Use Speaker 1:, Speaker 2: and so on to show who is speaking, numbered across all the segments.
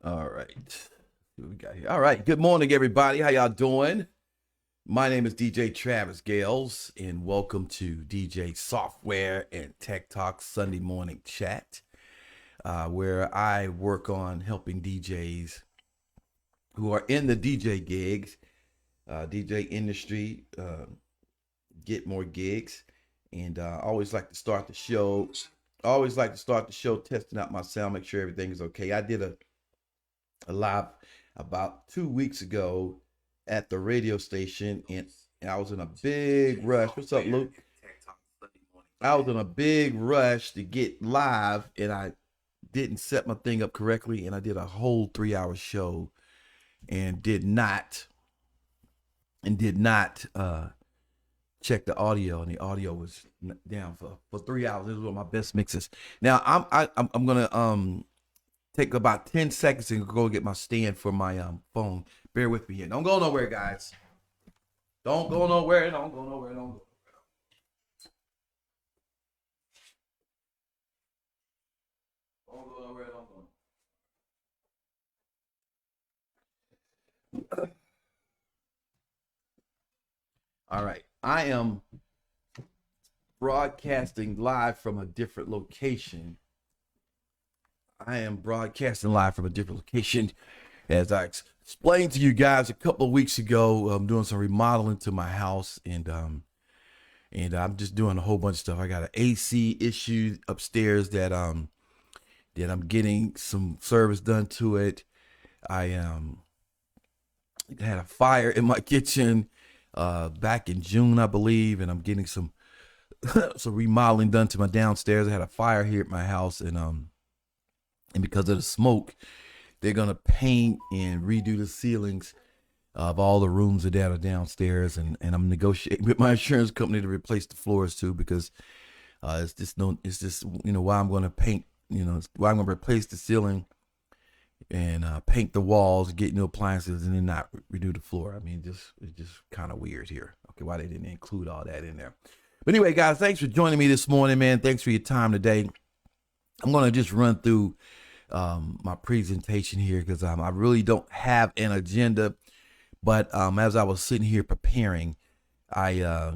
Speaker 1: All right. What we got here? All right. Good morning, everybody. How y'all doing? My name is DJ Travis Gales, and welcome to DJ Software and Tech Talk Sunday morning chat, where I work on helping DJs who are in the DJ gigs, DJ industry, get more gigs. And I always like to start the show. Testing out my sound, make sure everything is okay. I did a live about 2 weeks ago at the radio station, and I was in a big rush. What's up, Luke? I was in a big rush to get live, and I didn't set my thing up correctly, and I did a whole 3 hour show and did not check the audio, and the audio was down for 3 hours. This was one of my best mixes. Now I'm gonna take about 10 seconds and go get my stand for my phone. Bear with me here. Don't go nowhere, guys. Don't go nowhere. Don't go nowhere. Don't go. Don't go nowhere. Don't go. All right. I am broadcasting live from a different location. As I explained to you guys a couple of weeks ago. I'm doing some remodeling to my house, and I'm just doing a whole bunch of stuff. I got an AC issue upstairs that I'm getting some service done to it. I had a fire in my kitchen back in June, I believe, and I'm getting some some remodeling done to my downstairs. I had a fire here at my house, and because of the smoke, they're gonna paint and redo the ceilings of all the rooms that are downstairs, and I'm negotiating with my insurance company to replace the floors too, because it's just why I'm gonna paint, why I'm gonna replace the ceiling and paint the walls, get new appliances, and then not redo the floor. I mean, it's just kind of weird here. Okay, why they didn't include all that in there. But anyway, guys, thanks for joining me this morning, man. Thanks for your time today. I'm gonna just run through my presentation here because I really don't have an agenda. But as I was sitting here preparing, I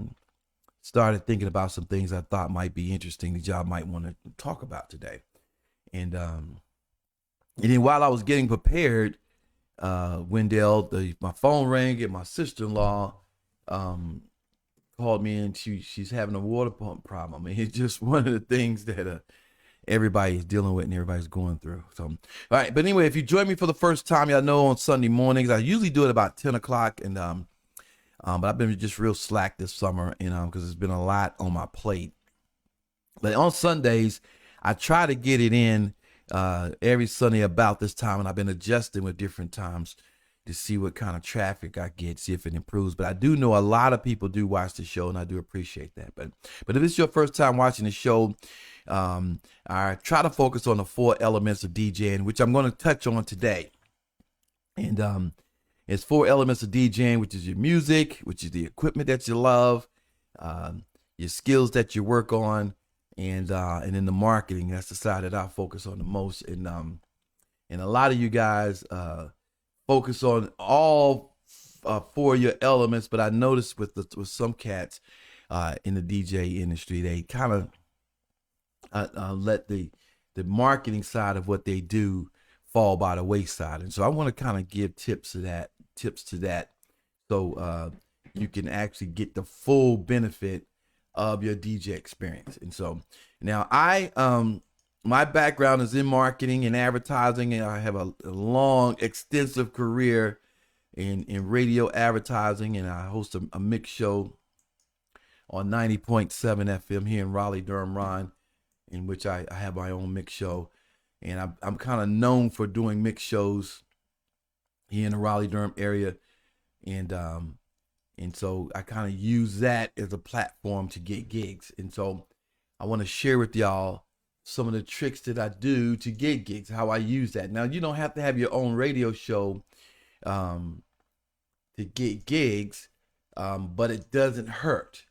Speaker 1: started thinking about some things I thought might be interesting that y'all might want to talk about today. And then while I was getting prepared, Wendell, my phone rang, and my sister-in-law called me, and she's having a water pump problem. And it's just one of the things that everybody is dealing with and everybody's going through. So, all right. But anyway, if you join me for the first time, y'all know on Sunday mornings, I usually do it about 10 o'clock. And but I've been just real slack this summer, because there's been a lot on my plate. But on Sundays, I try to get it in every Sunday about this time, and I've been adjusting with different times to see what kind of traffic I get, see if it improves. But I do know a lot of people do watch the show, and I do appreciate that. But if it's your first time watching the show, I try to focus on the 4 elements of DJing, which I'm going to touch on today. And it's 4 elements of DJing, which is your music, which is the equipment that you love, your skills that you work on, and then the marketing. That's the side that I focus on the most. And a lot of you guys focus on all 4 of your elements, but I noticed with some cats in the DJ industry, they kind of let the marketing side of what they do fall by the wayside. And so I want to kind of give tips to that, so you can actually get the full benefit of your DJ experience. And so now my background is in marketing and advertising, and I have a long, extensive career in radio advertising, and I host a mix show on 90.7 FM here in Raleigh, Durham, Ron, in which I have my own mix show. And I'm kind of known for doing mix shows here in the Raleigh, Durham area. And so I kind of use that as a platform to get gigs. And so I want to share with y'all some of the tricks that I do to get gigs, how I use that. Now, you don't have to have your own radio show to get gigs, but it doesn't hurt.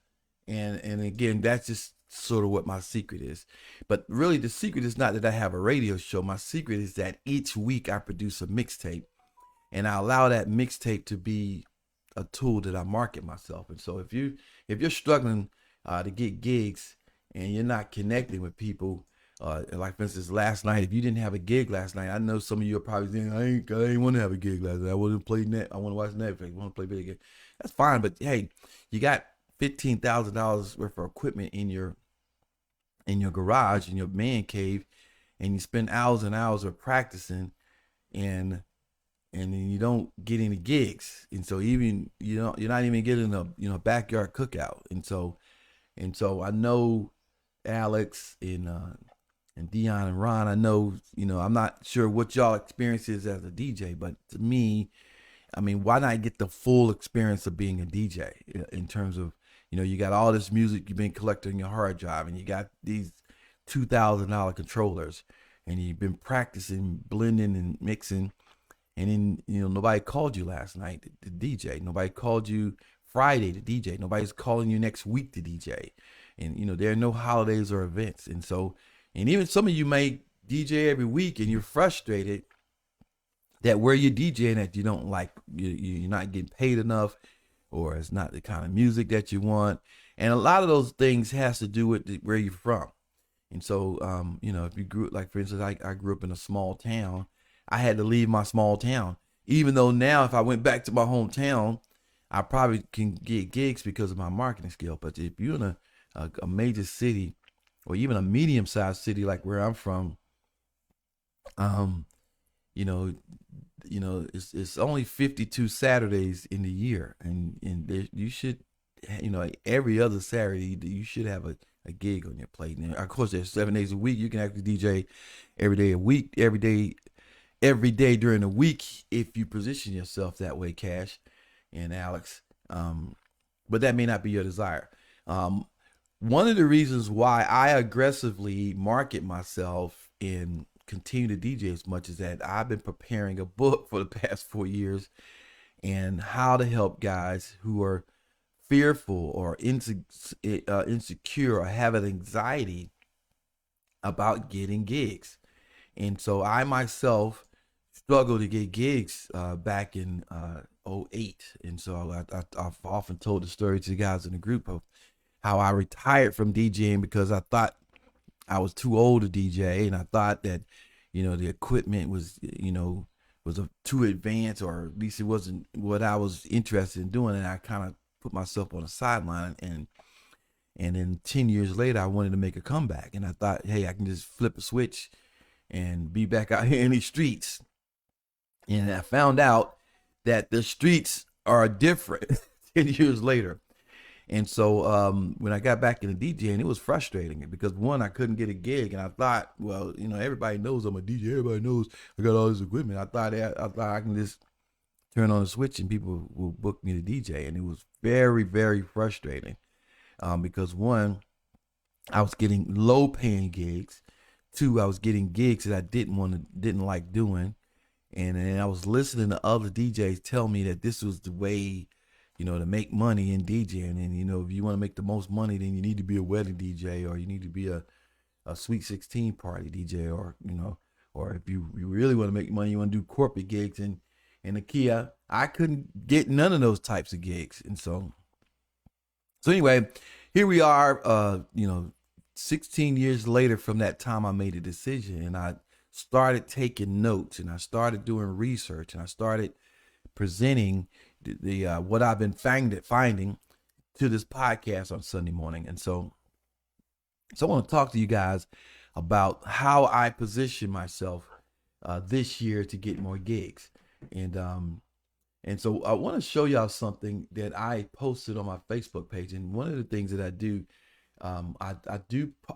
Speaker 1: And again, that's just sort of what my secret is. But really, the secret is not that I have a radio show. My secret is that each week I produce a mixtape, and I allow that mixtape to be a tool that I market myself. And so if you're struggling to get gigs and you're not connecting with people, like for instance, last night, if you didn't have a gig last night, I know some of you are probably saying, I ain't want to have a gig last night. I want to play net. I want to watch Netflix. I want to play video games. That's fine, but hey, you got $15,000 worth of equipment in your garage, in your man cave, and you spend hours and hours of practicing, and then you don't get any gigs, and so even you're not even getting a backyard cookout, and so I know Alex and Dion and Ron. I know I'm not sure what y'all experience is as a DJ, but to me, I mean, why not get the full experience of being a DJ in terms of you got all this music you've been collecting on your hard drive, and you got these $2,000 controllers, and you've been practicing blending and mixing. And then, nobody called you last night to DJ. Nobody called you Friday to DJ. Nobody's calling you next week to DJ. And, there are no holidays or events. And so, and even some of you may DJ every week and you're frustrated that where you're DJing at, you don't like, you're not getting paid enough, or it's not the kind of music that you want. And a lot of those things has to do with where you're from. And so, if you grew, like for instance, I grew up in a small town. I had to leave my small town, even though now if I went back to my hometown, I probably can get gigs because of my marketing skill. But if you're in a major city, or even a medium-sized city like where I'm from, it's only 52 Saturdays in the year, and you should, every other Saturday you should have a gig on your plate. And of course, there's 7 days a week. You can actually DJ every day a week, every day during the week if you position yourself that way, Cash and Alex. But that may not be your desire. One of the reasons why I aggressively market myself and continue to DJ as much as that, I've been preparing a book for the past 4 years, and how to help guys who are fearful or insecure or have an anxiety about getting gigs. And so I myself struggled to get gigs back in 2008. And so I've often told the story to the guys in the group of how I retired from DJing because I thought I was too old to DJ, and I thought that, the equipment was, too advanced, or at least it wasn't what I was interested in doing. And I kind of put myself on the sideline, and then 10 years later, I wanted to make a comeback, and I thought, hey, I can just flip a switch and be back out here in these streets. And I found out that the streets are different 10 years later. And so when I got back into DJing, it was frustrating because, one, I couldn't get a gig, and I thought, well, everybody knows I'm a DJ. Everybody knows I got all this equipment. I thought I can just turn on a switch and people will book me to DJ, and it was very, very frustrating because, one, I was getting low paying gigs. Two, I was getting gigs that I didn't like doing, and then I was listening to other DJs tell me that this was the way, to make money in DJing. And, if you want to make the most money, then you need to be a wedding DJ, or you need to be a Sweet 16 party DJ, or, or if you really want to make money, you want to do corporate gigs. And the key, I couldn't get none of those types of gigs. And so anyway, here we are, 16 years later from that time I made a decision, and I started taking notes, and I started doing research, and I started presenting the what I've been finding to this podcast on Sunday morning. And so I want to talk to you guys about how I position myself this year to get more gigs. And so I want to show y'all something that I posted on my Facebook page. And one of the things that I do, I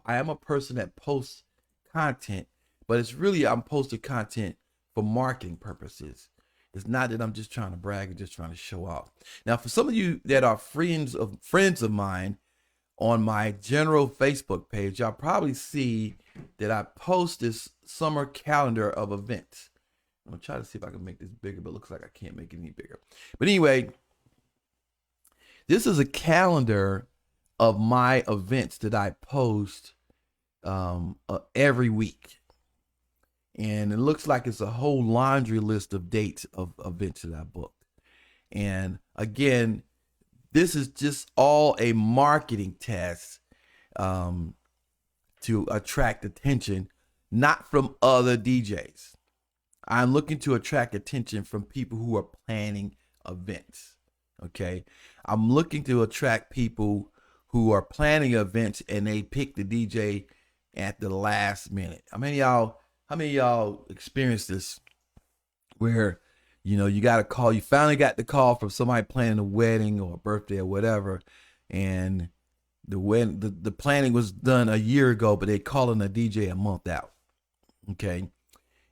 Speaker 1: am a person that posts content, but it's really, I'm posting content for marketing purposes. It's not that I'm just trying to brag or just trying to show off. Now, for some of you that are friends of mine on my general Facebook page, y'all probably see that I post this summer calendar of events. I'm gonna try to see if I can make this bigger, but it looks like I can't make it any bigger. But anyway, this is a calendar of my events that I post every week. And it looks like it's a whole laundry list of dates of events that I booked. And again, this is just all a marketing test to attract attention, not from other DJs. I'm looking to attract attention from people who are planning events. Okay. I'm looking to attract people who are planning events and they pick the DJ at the last minute. How many of y'all experienced this where, you got a call, you finally got the call from somebody planning a wedding or a birthday or whatever, and the planning was done a year ago, but they calling a DJ a month out. Okay.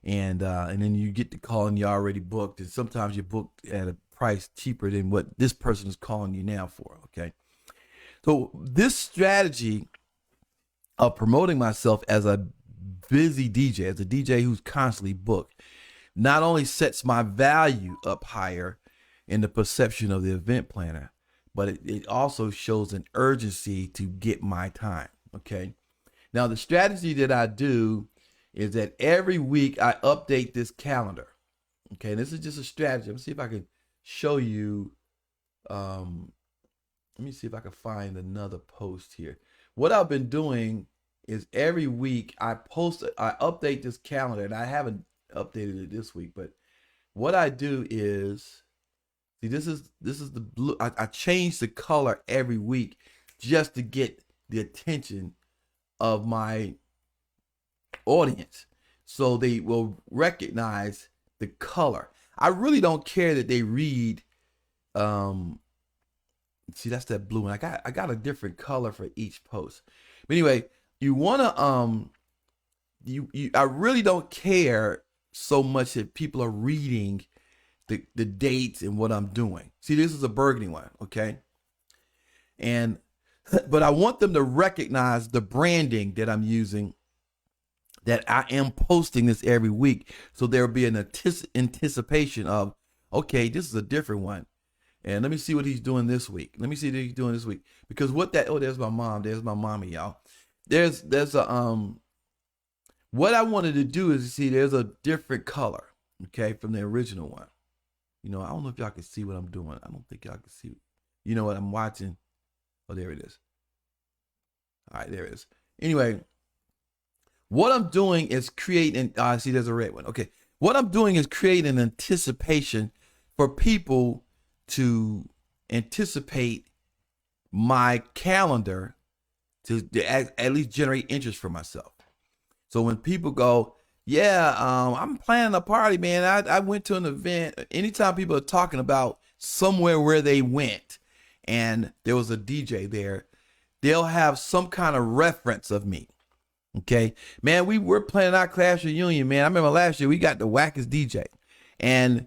Speaker 1: And then you get the call and you're already booked, and sometimes you're booked at a price cheaper than what this person is calling you now for. Okay. So this strategy of promoting myself as a busy DJ, as a DJ who's constantly booked, not only sets my value up higher in the perception of the event planner, but it also shows an urgency to get my time. Okay. Now, the strategy that I do is that every week I update this calendar. Okay. This is just a strategy. Let me see if I can show you. Let me see if I can find another post here. What I've been doing is every week I update this calendar, and I haven't updated it this week, but what I do is, see, this is the blue. I change the color every week just to get the attention of my audience, so they will recognize the color. I really don't care that they read. See, that's that blue, and I got a different color for each post. But anyway, you wanna I really don't care so much that people are reading the dates and what I'm doing. See, this is a burgundy one, okay? But I want them to recognize the branding that I'm using, that I am posting this every week. So there'll be an anticipation of, okay, this is a different one. And let me see what he's doing this week. Let me see what he's doing this week. Because there's my mom. There's my mommy, y'all. There's what I wanted to do is, see, there's a different color, okay, from the original one. I don't know if y'all can see what I'm doing. I don't think y'all can see. You know what I'm watching? Oh, there it is. All right, there it is. Anyway, what I'm doing is creating, see, there's a red one. Okay. What I'm doing is creating an anticipation for people to anticipate my calendar to at least generate interest for myself. So when people go, yeah, I'm planning a party, man. I went to an event. Anytime people are talking about somewhere where they went and there was a DJ there, they'll have some kind of reference of me. Okay, man, we were planning our class reunion, man. I remember last year we got the wackest DJ, and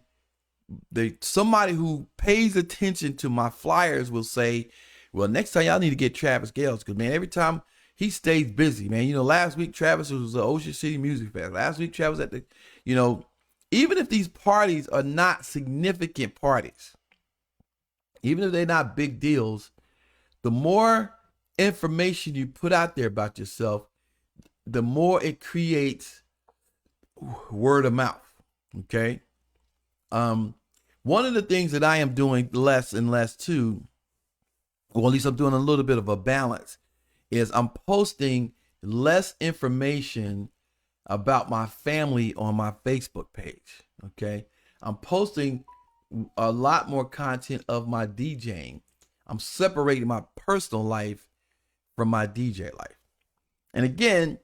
Speaker 1: somebody who pays attention to my flyers will say, well, next time y'all need to get Travis Gales, because, man, every time he stays busy, man. Last week Travis was the Ocean City Music Fest. Last week Travis at the, even if these parties are not significant parties, even if they're not big deals, the more information you put out there about yourself, the more it creates word of mouth. Okay. One of the things that I am doing less and less too, or at least I'm doing a little bit of a balance, is I'm posting less information about my family on my Facebook page. Okay. I'm posting a lot more content of my DJing. I'm separating my personal life from my DJ life. And again,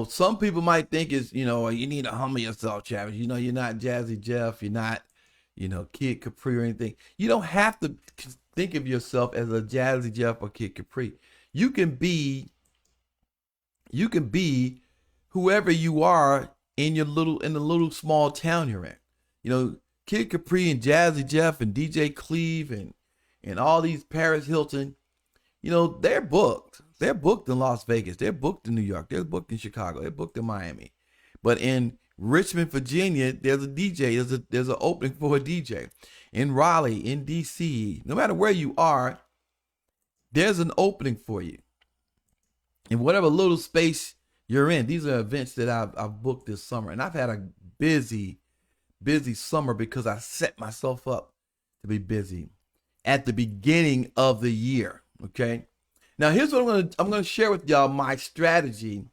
Speaker 1: some people might think you need to humble yourself, Travis. You're not Jazzy Jeff. You're not, Kid Capri or anything. You don't have to think of yourself as a Jazzy Jeff or Kid Capri. You can be whoever you are in the little small town you're in. Kid Capri and Jazzy Jeff and DJ Cleve and all these Paris Hilton, they're booked. They're booked in Las Vegas. They're booked in New York. They're booked in Chicago. They're booked in Miami. But in Richmond, Virginia, there's a DJ. There's an opening for a DJ. In Raleigh, in DC, no matter where you are, there's an opening for you in whatever little space you're in. These are events that I've booked this summer, and I've had a busy summer because I set myself up to be busy at the beginning of the year. Okay. Now here's what I'm gonna share with y'all my strategy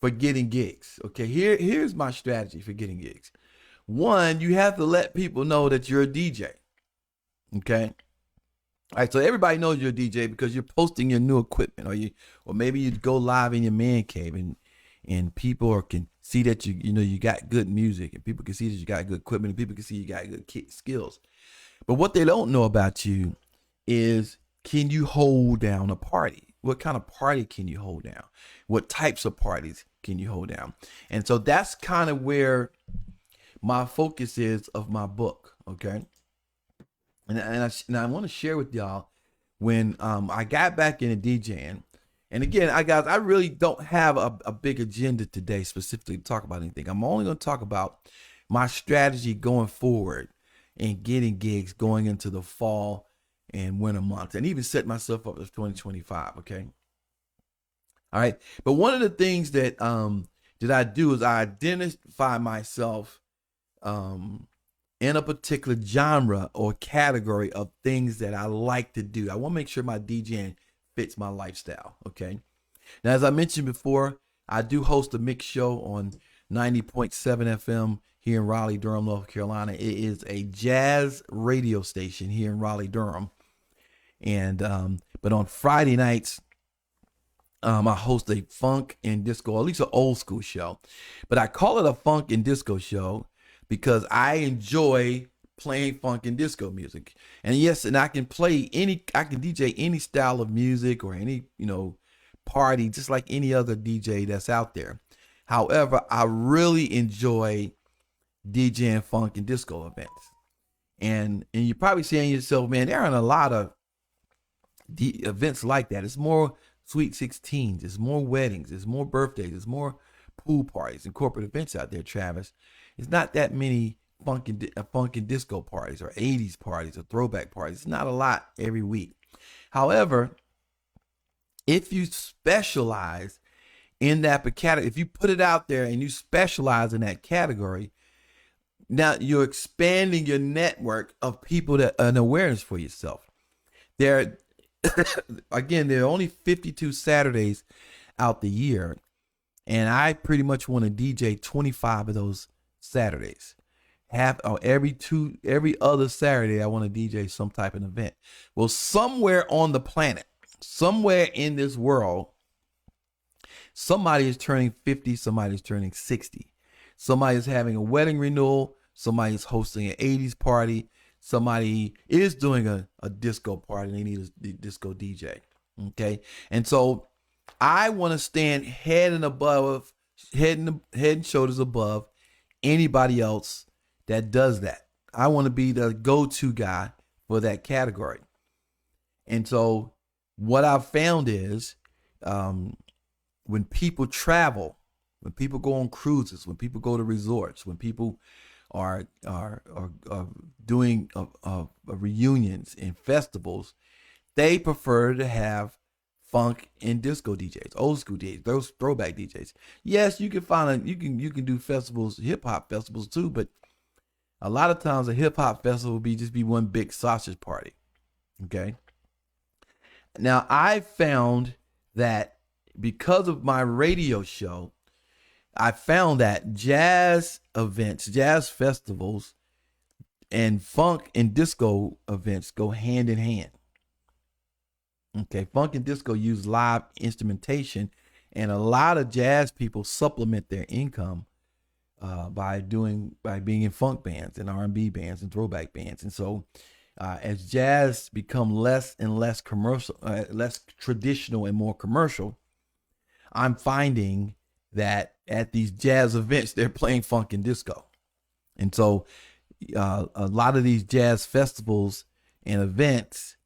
Speaker 1: for getting gigs. Okay, here's my strategy for getting gigs. One, you have to let people know that you're a DJ. Okay. All right, so everybody knows you're a DJ because you're posting your new equipment, or maybe you go live in your man cave, and people can see that you got good music, and people can see that you got good equipment, and people can see you got good skills. But what they don't know about you is, can you hold down a party? What kind of party can you hold down? What types of parties can you hold down? And so that's kind of where my focus is of my book. Okay. And I want to share with y'all when I got back into DJing. And again, I really don't have a big agenda today specifically to talk about anything. I'm only going to talk about my strategy going forward and getting gigs going into the fall and winter months, and even set myself up for 2025. Okay. All right. But one of the things that I do is I identify myself in a particular genre or category of things that I like to do. I want to make sure my DJing fits my lifestyle. Okay. Now, as I mentioned before, I do host a mix show on 90.7 FM here in Raleigh, Durham, North Carolina. It is a jazz radio station here in Raleigh, Durham. And but on Friday nights, I host a funk and disco, or at least an old school show. But I call it a funk and disco show because I enjoy playing funk and disco music. And yes, and I can DJ any style of music or any, party, just like any other DJ that's out there. However, I really enjoy DJing funk and disco events. And you're probably saying to yourself, man, there aren't a lot of events like that. It's more sweet 16s, it's more weddings, it's more birthdays, it's more pool parties and corporate events out there, Travis. It's not that many funk and disco parties or 80s parties or throwback parties. It's not a lot every week. However, if you specialize in that category, if you put it out there and you specialize in that category, now you're expanding your network of people that an awareness for yourself. There are only 52 Saturdays out the year, and I pretty much want to DJ 25 of those Saturdays. Every other Saturday, I want to DJ some type of event. Well, somewhere on the planet, somewhere in this world, somebody is turning 50, somebody is turning 60. Somebody is having a wedding renewal, somebody is hosting an 80s party, somebody is doing a disco party and they need a disco DJ. Okay. And so I want to stand head and shoulders above anybody else that does that. I want to be the go-to guy for that category. And so what I've found is when people travel, when people go on cruises, when people go to resorts, when people are doing reunions and festivals, they prefer to have funk and disco DJs, old school DJs, those throwback DJs. Yes, you can you can do festivals, hip hop festivals too, but a lot of times a hip hop festival will just be one big sausage party. Okay. Now I found that because of my radio show, I found that jazz events, jazz festivals, and funk and disco events go hand in hand. Okay, funk and disco use live instrumentation, and a lot of jazz people supplement their income by being in funk bands and R&B bands and throwback bands. And so, as jazz become less and less commercial, less traditional and more commercial, I'm finding that at these jazz events, they're playing funk and disco. And so a lot of these jazz festivals and events,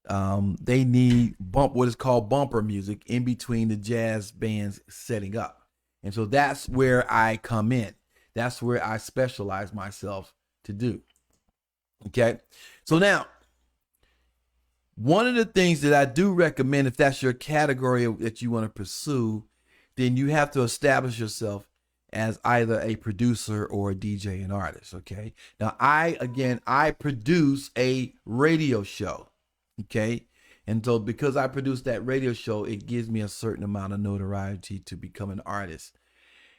Speaker 1: they need what is called bumper music in between the jazz bands setting up. And so that's where I come in. That's where I specialize myself to do. Okay. So now One of the things that I do recommend, if that's your category that you want to pursue, then you have to establish yourself as either a producer or a DJ and artist. Okay. Now, I produce a radio show. Okay. And so because I produce that radio show, it gives me a certain amount of notoriety to become an artist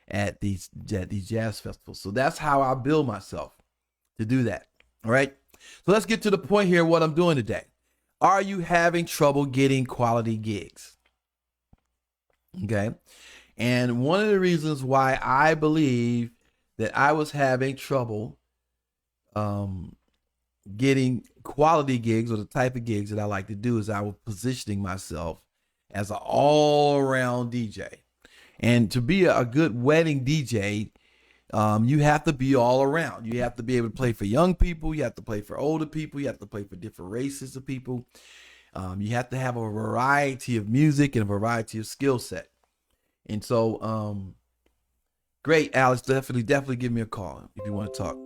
Speaker 1: at these jazz festivals. So that's how I build myself to do that. All right. So let's get to the point here, what I'm doing today. Are you having trouble getting quality gigs? Okay. And one of the reasons why I believe that I was having trouble getting quality gigs, or the type of gigs that I like to do, is I was positioning myself as an all-around DJ. And to be a good wedding DJ, you have to be all around. You have to be able to play for young people. You have to play for older people. You have to play for different races of people. You have to have a variety of music and a variety of skill set. And so, great, Alex. Definitely give me a call if you want to talk.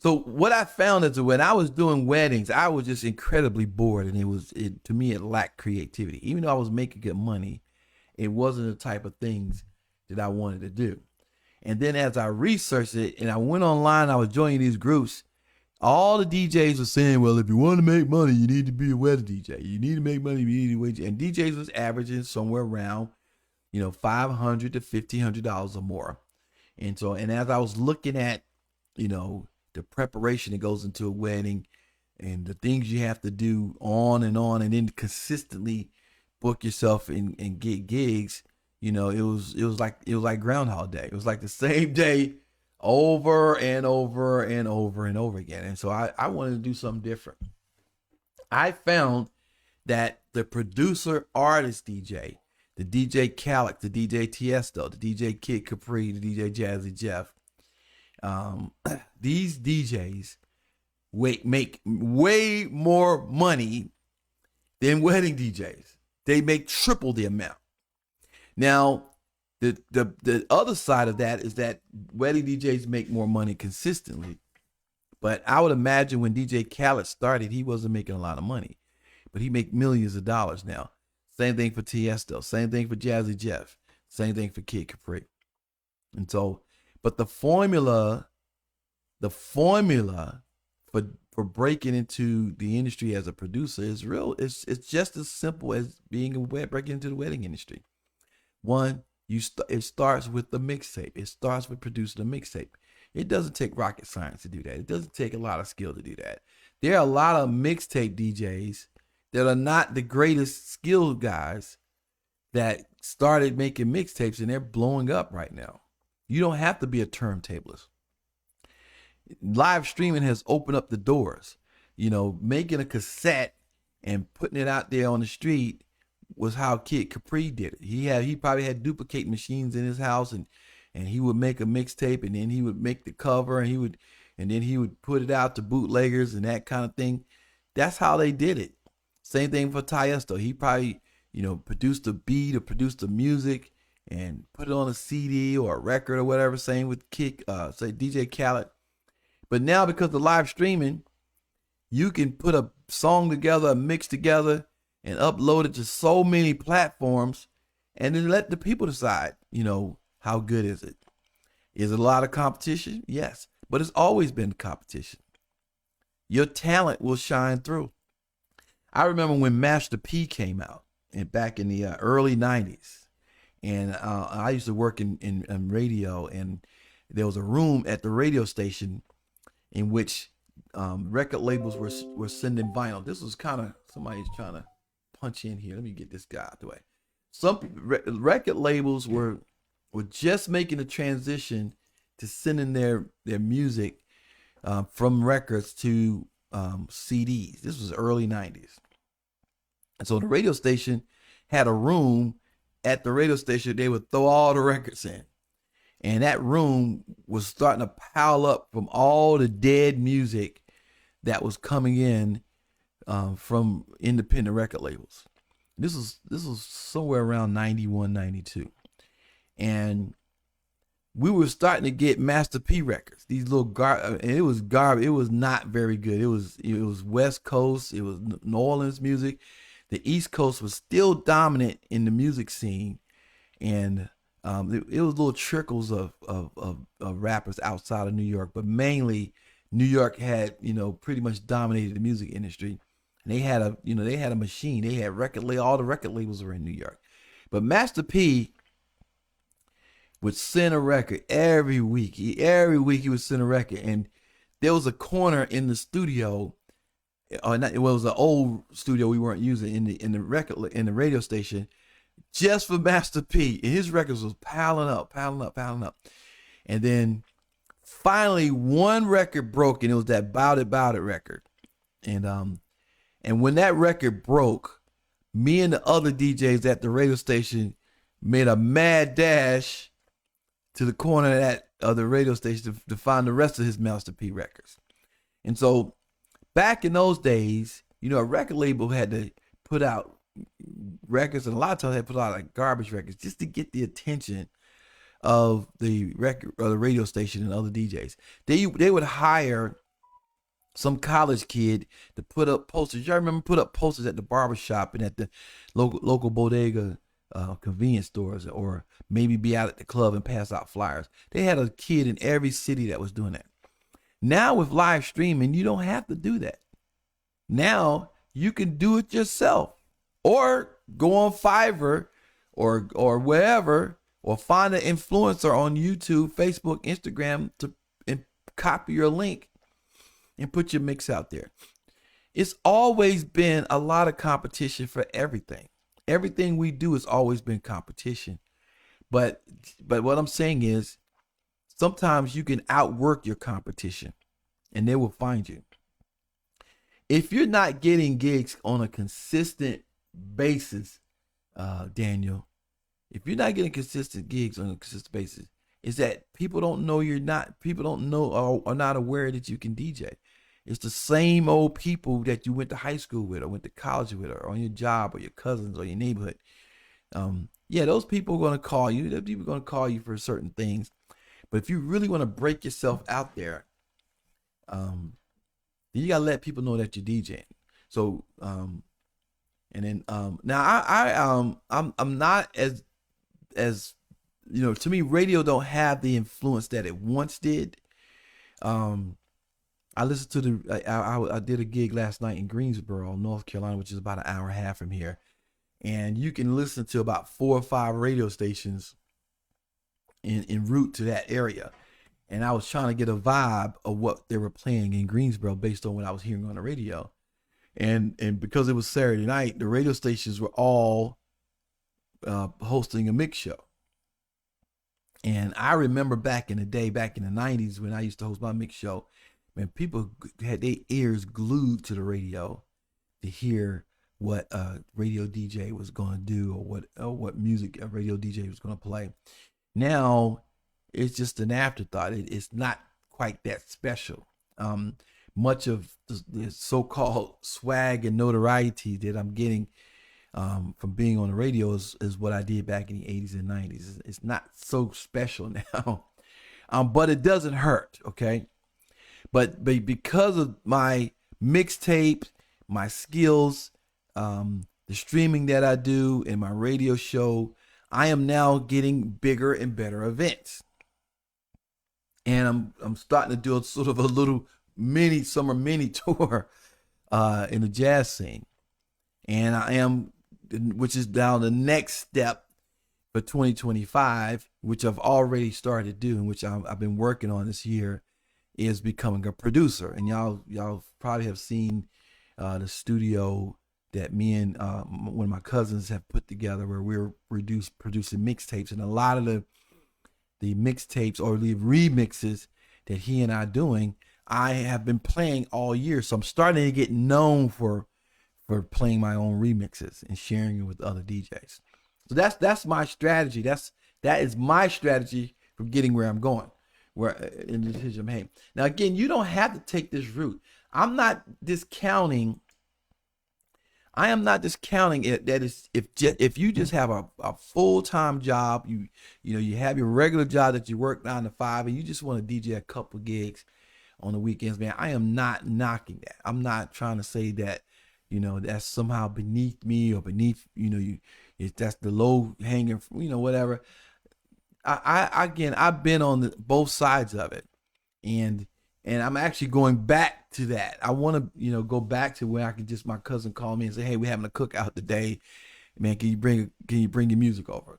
Speaker 1: So what I found is that when I was doing weddings, I was just incredibly bored, and to me, it lacked creativity. Even though I was making good money, it wasn't the type of things that I wanted to do. And then as I researched it and I went online, I was joining these groups. All the DJs were saying, well, if you want to make money, you need to be a wedding DJ. You need to make money, you need to wage. And DJs was averaging somewhere around, $500 to $1,500 or more. And so, and as I was looking at, the preparation that goes into a wedding and the things you have to do on, and then consistently book yourself and get gigs, it was like Groundhog Day. It was like the same day over and over and over and over again. And so I wanted to do something different. I found that the producer artist DJ, the DJ Khaled, the DJ Tiesto, the DJ Kid Capri, the DJ Jazzy Jeff, these DJs make way more money than wedding DJs. They make triple the amount. Now, the other side of that is that wedding DJs make more money consistently. But I would imagine when DJ Khaled started, he wasn't making a lot of money. But he make millions of dollars now. Same thing for Tiesto. Same thing for Jazzy Jeff. Same thing for Kid Capri. And so, but the formula for breaking into the industry as a producer is real. It's just as simple as breaking into the wedding industry. One, it starts with the mixtape. It starts with producing a mixtape. It doesn't take rocket science to do that. It doesn't take a lot of skill to do that. There are a lot of mixtape DJs that are not the greatest skilled guys that started making mixtapes, and they're blowing up right now. You don't have to be a turntablist. Live streaming has opened up the doors. Making a cassette and putting it out there on the street was how Kid Capri did it. He probably had duplicate machines in his house, and he would make a mixtape, and then he would make the cover, and then he would put it out to bootleggers and that kind of thing. That's how they did it. Same thing for Tiesto. He probably, produced a beat or produced the music and put it on a CD or a record or whatever. Same with DJ Khaled. But now, because of live streaming, you can put a song together, a mix together, and upload it to so many platforms, and then let the people decide, how good is it? Is it a lot of competition? Yes, but it's always been competition. Your talent will shine through. I remember when Master P came out, and back in the early 90s, and I used to work in radio, and there was a room at the radio station in which record labels were sending vinyl. This was kind of, somebody's trying to punch in here. Let me get this guy out the way. Some record labels were just making the transition to sending their music from records to CDs. This was early 90s. And so the radio station had a room at the radio station. They would throw all the records in. And that room was starting to pile up from all the dead music that was coming in from independent record labels. This was somewhere around 91, 92. And we were starting to get Master P records. These little and it was garbage. It was not very good. It was West Coast. It was New Orleans music. The East Coast was still dominant in the music scene, and it was little trickles of rappers outside of New York, but mainly New York had pretty much dominated the music industry. And they had a machine. They had all the record labels were in New York, but Master P would send a record every week. Every week he would send a record, and there was a corner in the studio, or not, it was an old studio we weren't using in the radio station, just for Master P. And his records was piling up. And then finally one record broke, and it was that Bout It record. And when that record broke, me and the other DJs at the radio station made a mad dash to the corner of the radio station to find the rest of his Master P records. And so back in those days, a record label had to put out records, and a lot of times they put out like garbage records just to get the attention of the record or the radio station and other DJs. They would hire some college kid to put up posters. Y'all remember put up posters at the barbershop and at the local bodega convenience stores, or maybe be out at the club and pass out flyers. They had a kid in every city that was doing that. Now with live streaming, you don't have to do that. Now you can do it yourself, or go on Fiverr or wherever, or find an influencer on YouTube, Facebook, Instagram and copy your link and put your mix out there. It's always been a lot of competition for everything. Everything we do has always been competition. But what I'm saying is, sometimes you can outwork your competition and they will find you. If you're not getting gigs on a consistent basis, Daniel, if you're not getting consistent gigs on a consistent basis, is that people don't know or are not aware that you can DJ. It's the same old people that you went to high school with, or went to college with, or on your job, or your cousins, or your neighborhood. Those people are going to call you. Those people are going to call you for certain things. But if you really want to break yourself out there, then you got to let people know that you're DJing. So, now I'm not as to me, radio don't have the influence that it once did. I listened to I did a gig last night in Greensboro, North Carolina, which is about an hour and a half from here. And you can listen to about 4 or 5 radio stations en route to that area. And I was trying to get a vibe of what they were playing in Greensboro based on what I was hearing on the radio. And because it was Saturday night, the radio stations were all hosting a mix show. And I remember back in the day, back in the 90s, when I used to host my mix show, man, people had their ears glued to the radio to hear what a radio DJ was going to do, or what music a radio DJ was going to play. Now it's just an afterthought. It's not quite that special. Much of the so-called swag and notoriety that I'm getting from being on the radio is what I did back in the 80s and 90s. It's not so special now, but it doesn't hurt, okay? But because of my mixtape, my skills, the streaming that I do, and my radio show, I am now getting bigger and better events. And I'm starting to do a sort of a little summer mini tour in the jazz scene. And I am, which is now the next step for 2025, which I've already started to do, and which I've been working on this year, is becoming a producer. And y'all probably have seen the studio that me and one of my cousins have put together, where we're producing mixtapes. And a lot of the mixtapes or the remixes that he and I are doing, I have been playing all year. So I'm starting to get known for playing my own remixes and sharing it with other DJs. So that's my strategy. That is my strategy for getting where I'm going, where in the decision I'm making. Now again, you don't have to take this route. I'm not discounting I am not discounting it. That is, if you just have a full-time job, you have your regular job that you work 9 to 5, and you just want to DJ a couple gigs on the weekends, man. I am not knocking that. I'm not trying to say that, that's somehow beneath me or beneath, if that's the low hanging, whatever. Again, I've been on both sides of it, and I'm actually going back to that. I want to, go back to where I can my cousin call me and say, hey, we're having a cookout today, man. Can you bring your music over?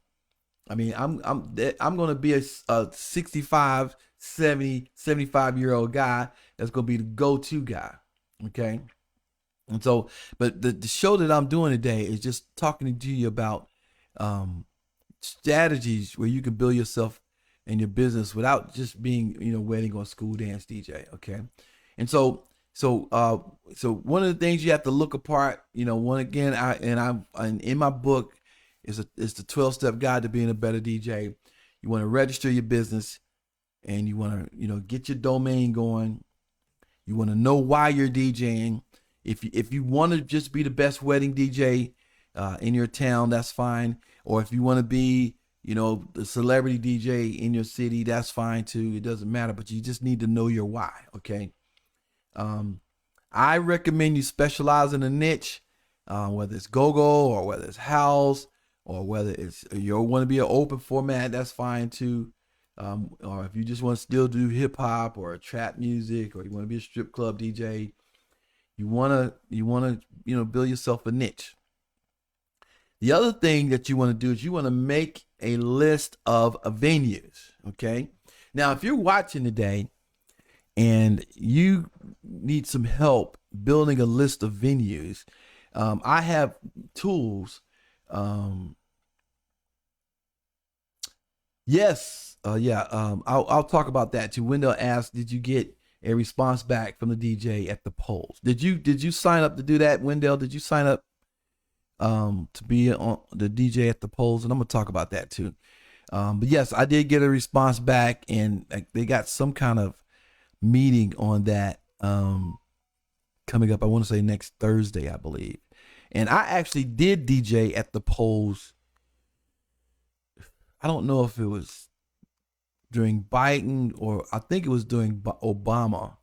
Speaker 1: I mean, I'm going to be a 65, 70, 75-year-old guy that's going to be the go-to guy. Okay. And so, but the show that I'm doing today is just talking to you about strategies where you can build yourself and your business without just being, wedding or school dance DJ. Okay. And so one of the things you have to look apart, one again, I'm in my book is the 12-step guide to being a better DJ. You want to register your business, and you want to, get your domain going. You want to know why you're DJing. If you want to just be the best wedding DJ in your town, that's fine. Or if you want to be, the celebrity DJ in your city, that's fine too. It doesn't matter, but you just need to know your why. Okay. I recommend you specialize in a niche, whether it's go-go or whether it's house or whether it's you want to be an open format, that's fine too. Or if you just want to still do hip hop or trap music, or you want to be a strip club DJ, you want to build yourself a niche. The other thing that you want to do is you want to make a list of venues. Okay. Now, if you're watching today and you need some help building a list of venues, I have tools. I'll talk about that too. Wendell asked, did you get a response back from the DJ at the polls? Did you sign up to do that, Wendell? Did you sign up to be on the DJ at the polls? And I'm gonna talk about that too. But yes, I did get a response back, and they got some kind of meeting on that coming up. I want to say next Thursday, I believe. And I actually did DJ at the polls. I don't know if it was during Biden or I think it was during Obama.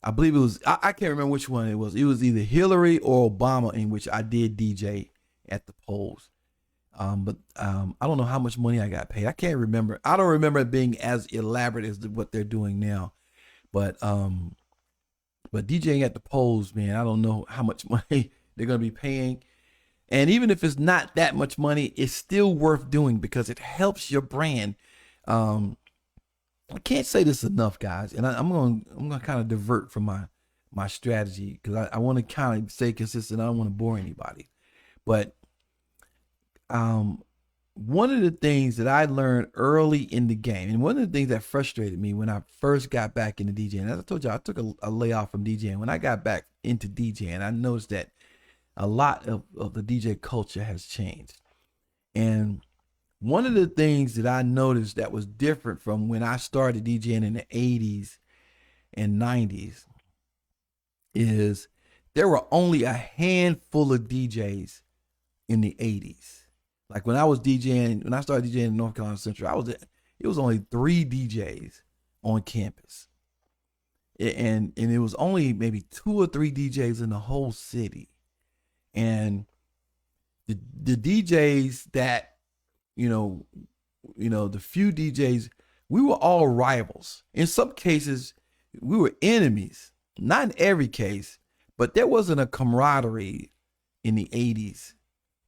Speaker 1: I believe it was, I can't remember which one it was. It was either Hillary or Obama in which I did DJ at the polls. But I don't know how much money I got paid. I can't remember. I don't remember it being as elaborate as what they're doing now. But DJing at the polls, man, I don't know how much money they're going to be paying. And even if it's not that much money, it's still worth doing because it helps your brand. I can't say this enough, guys, and I'm gonna kind of divert from my strategy because I want to kind of stay consistent. I don't want to bore anybody, but one of the things that I learned early in the game, and one of the things that frustrated me when I first got back into DJing, as I told you, I took a layoff from DJing. When I got back into DJing, I noticed that a lot of the DJ culture has changed, and one of the things that I noticed that was different from when I started DJing in the 80s and 90s is there were only a handful of DJs in the 80s. Like when I started DJing in North Carolina Central, it was only 3 DJs on campus. And it was only maybe 2 or 3 DJs in the whole city. And the DJs that the few DJs, we were all rivals. In some cases, we were enemies. Not in every case, but there wasn't a camaraderie in the 80s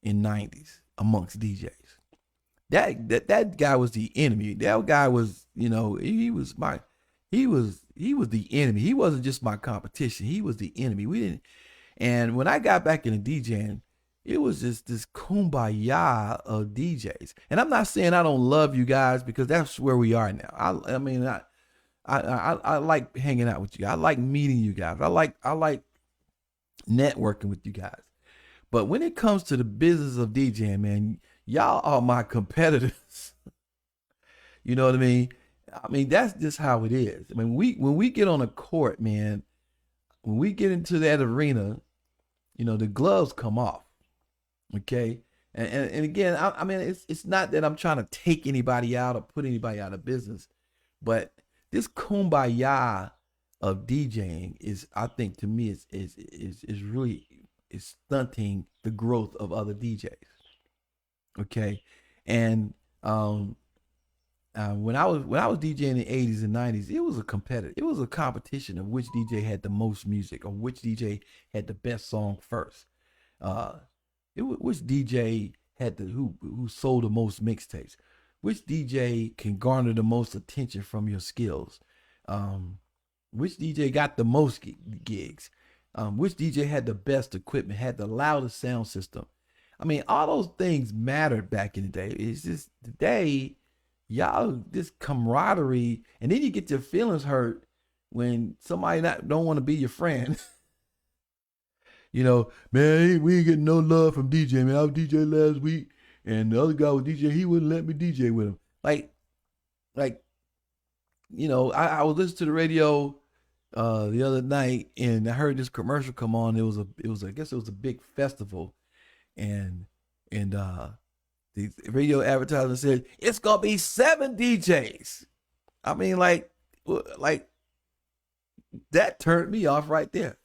Speaker 1: and 90s amongst DJs. That guy was the enemy. That guy was, he was the enemy. He wasn't just my competition. He was the enemy. And when I got back into DJing, it was just this kumbaya of DJs. And I'm not saying I don't love you guys because that's where we are now. I like hanging out with you. I like meeting you guys. I like networking with you guys. But when it comes to the business of DJing, man, y'all are my competitors. You know what I mean? I mean, that's just how it is. I mean, when we get on a court, man, when we get into that arena, the gloves come off. Okay. And again, I mean, it's not that I'm trying to take anybody out or put anybody out of business, but this kumbaya of DJing is, I think, to me, is really is stunting the growth of other DJs. Okay, and when I was DJing in the 80s and 90s, it was a competition of which DJ had the most music or which DJ had the best song first. Uh, which DJ had who sold the most mixtapes, which DJ can garner the most attention from your skills, um, which DJ got the most gigs, which DJ had the best equipment, had the loudest sound system. I mean, all those things mattered back in the day. It's just today, y'all, this camaraderie, and then you get your feelings hurt when somebody don't want to be your friend. Man, we ain't getting no love from DJ, man. I was DJ last week, and the other guy was DJ. He wouldn't let me DJ with him. Like, I was listening to the radio the other night, and I heard this commercial come on. I guess it was a big festival, and the radio advertiser said it's gonna be 7 DJs. I mean, like that turned me off right there.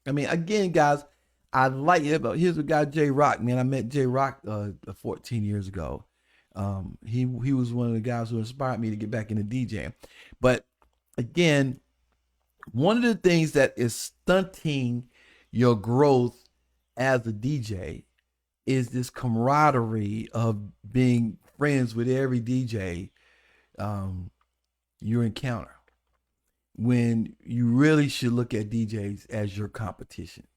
Speaker 1: I mean, again, guys, I like it, but here's a guy, J Rock, man. I met J Rock 14 years ago. He was one of the guys who inspired me to get back into DJing. But again, one of the things that is stunting your growth as a DJ is this camaraderie of being friends with every DJ you encounter, when you really should look at DJs as your competition.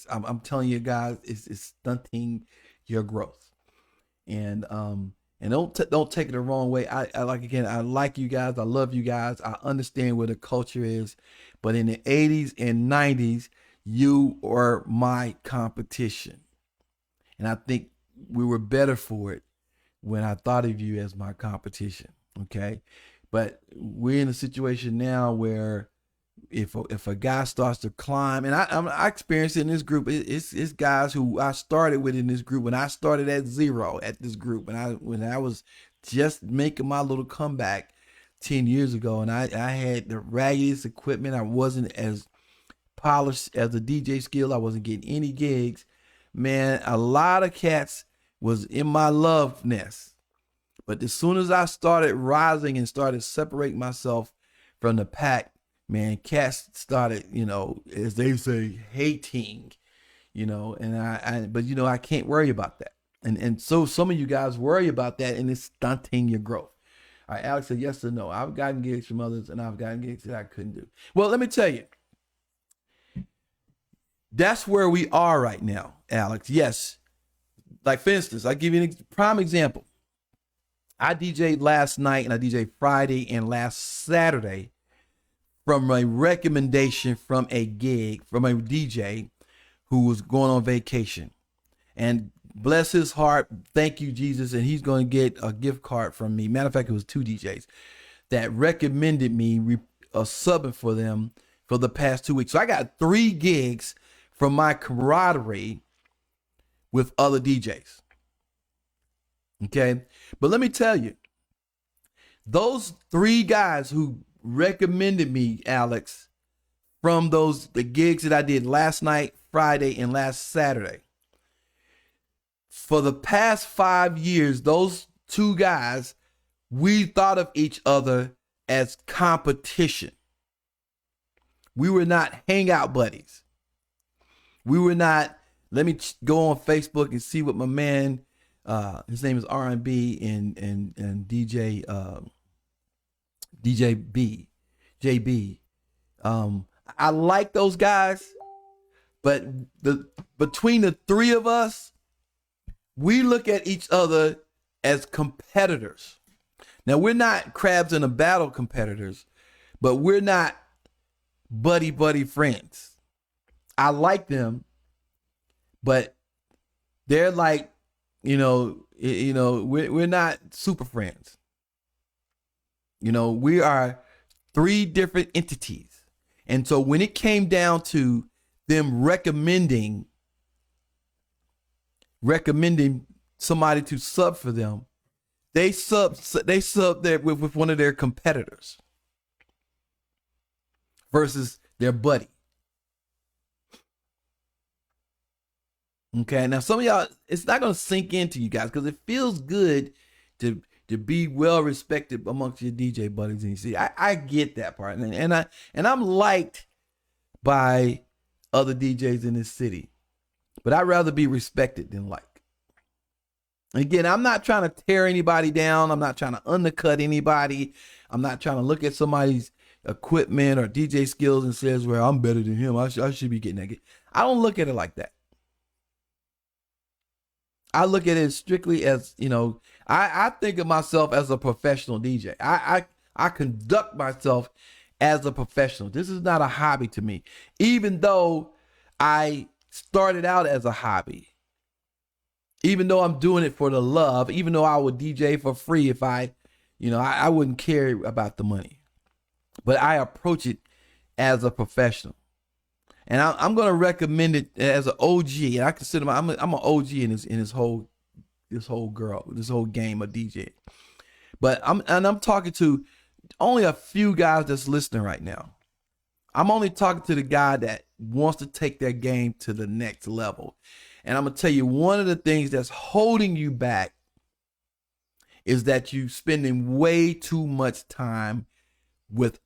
Speaker 1: I'm telling you guys, it's stunting your growth. And don't take it the wrong way. I like you guys. I love you guys. I understand where the culture is, but in the 80s and 90s, you were my competition. And I think we were better for it when I thought of you as my competition. Okay. But we're in a situation now where if a guy starts to climb, and I experienced it in this group, it's guys who I started with in this group when I started at 0 at this group, when I was just making my little comeback 10 years ago, and I had the raggedest equipment. I wasn't as polished as a DJ skill. I wasn't getting any gigs. Man, a lot of cats was in my love nest. But as soon as I started rising and started separating myself from the pack, man, cats started, as they say, hating, and but I can't worry about that. And so some of you guys worry about that, and it's stunting your growth. All right, Alex said yes or no. I've gotten gigs from others, and I've gotten gigs that I couldn't do. Well, let me tell you, that's where we are right now, Alex. Yes. Like, for instance, I'll give you a prime example. I DJ'd last night, and I DJ'd Friday and last Saturday from a recommendation from a gig from a DJ who was going on vacation. And bless his heart, thank you, Jesus, and he's going to get a gift card from me. Matter of fact, it was 2 DJs that recommended me subbing for them for the past 2 weeks. So I got 3 gigs from my camaraderie with other DJs. Okay. But let me tell you, those 3 guys who recommended me, Alex, from the gigs that I did last night, Friday, and last Saturday, for the past 5 years, those 2 guys, we thought of each other as competition. We were not hangout buddies. We were not, let me go on Facebook and see what my man, his name is R&B and DJ JB. I like those guys, but between the 3 of us, we look at each other as competitors. Now, we're not crabs in a battle competitors, but we're not buddy friends. I like them, but they're like, we're not super friends. We are 3 different entities. And so when it came down to them recommending recommending somebody to sub for them, they sub there with one of their competitors versus their buddy. Okay, now some of y'all, it's not gonna sink into you guys because it feels good to be well respected amongst your DJ buddies. And you see, I get that part, and I'm liked by other DJs in this city, but I'd rather be respected than liked. Again, I'm not trying to tear anybody down. I'm not trying to undercut anybody. I'm not trying to look at somebody's equipment or DJ skills and says, well, I'm better than him. I should be getting that. I don't look at it like that. I look at it strictly as, I think of myself as a professional DJ. I conduct myself as a professional. This is not a hobby to me. Even though I started out as a hobby, even though I'm doing it for the love, even though I would DJ for free if I wouldn't care about the money. But I approach it as a professional. And I'm going to recommend it as an OG. And I consider I'm an OG in this whole game of DJ. But I'm talking to only a few guys that's listening right now. I'm only talking to the guy that wants to take their game to the next level. And I'm going to tell you, one of the things that's holding you back is that you spending way too much time with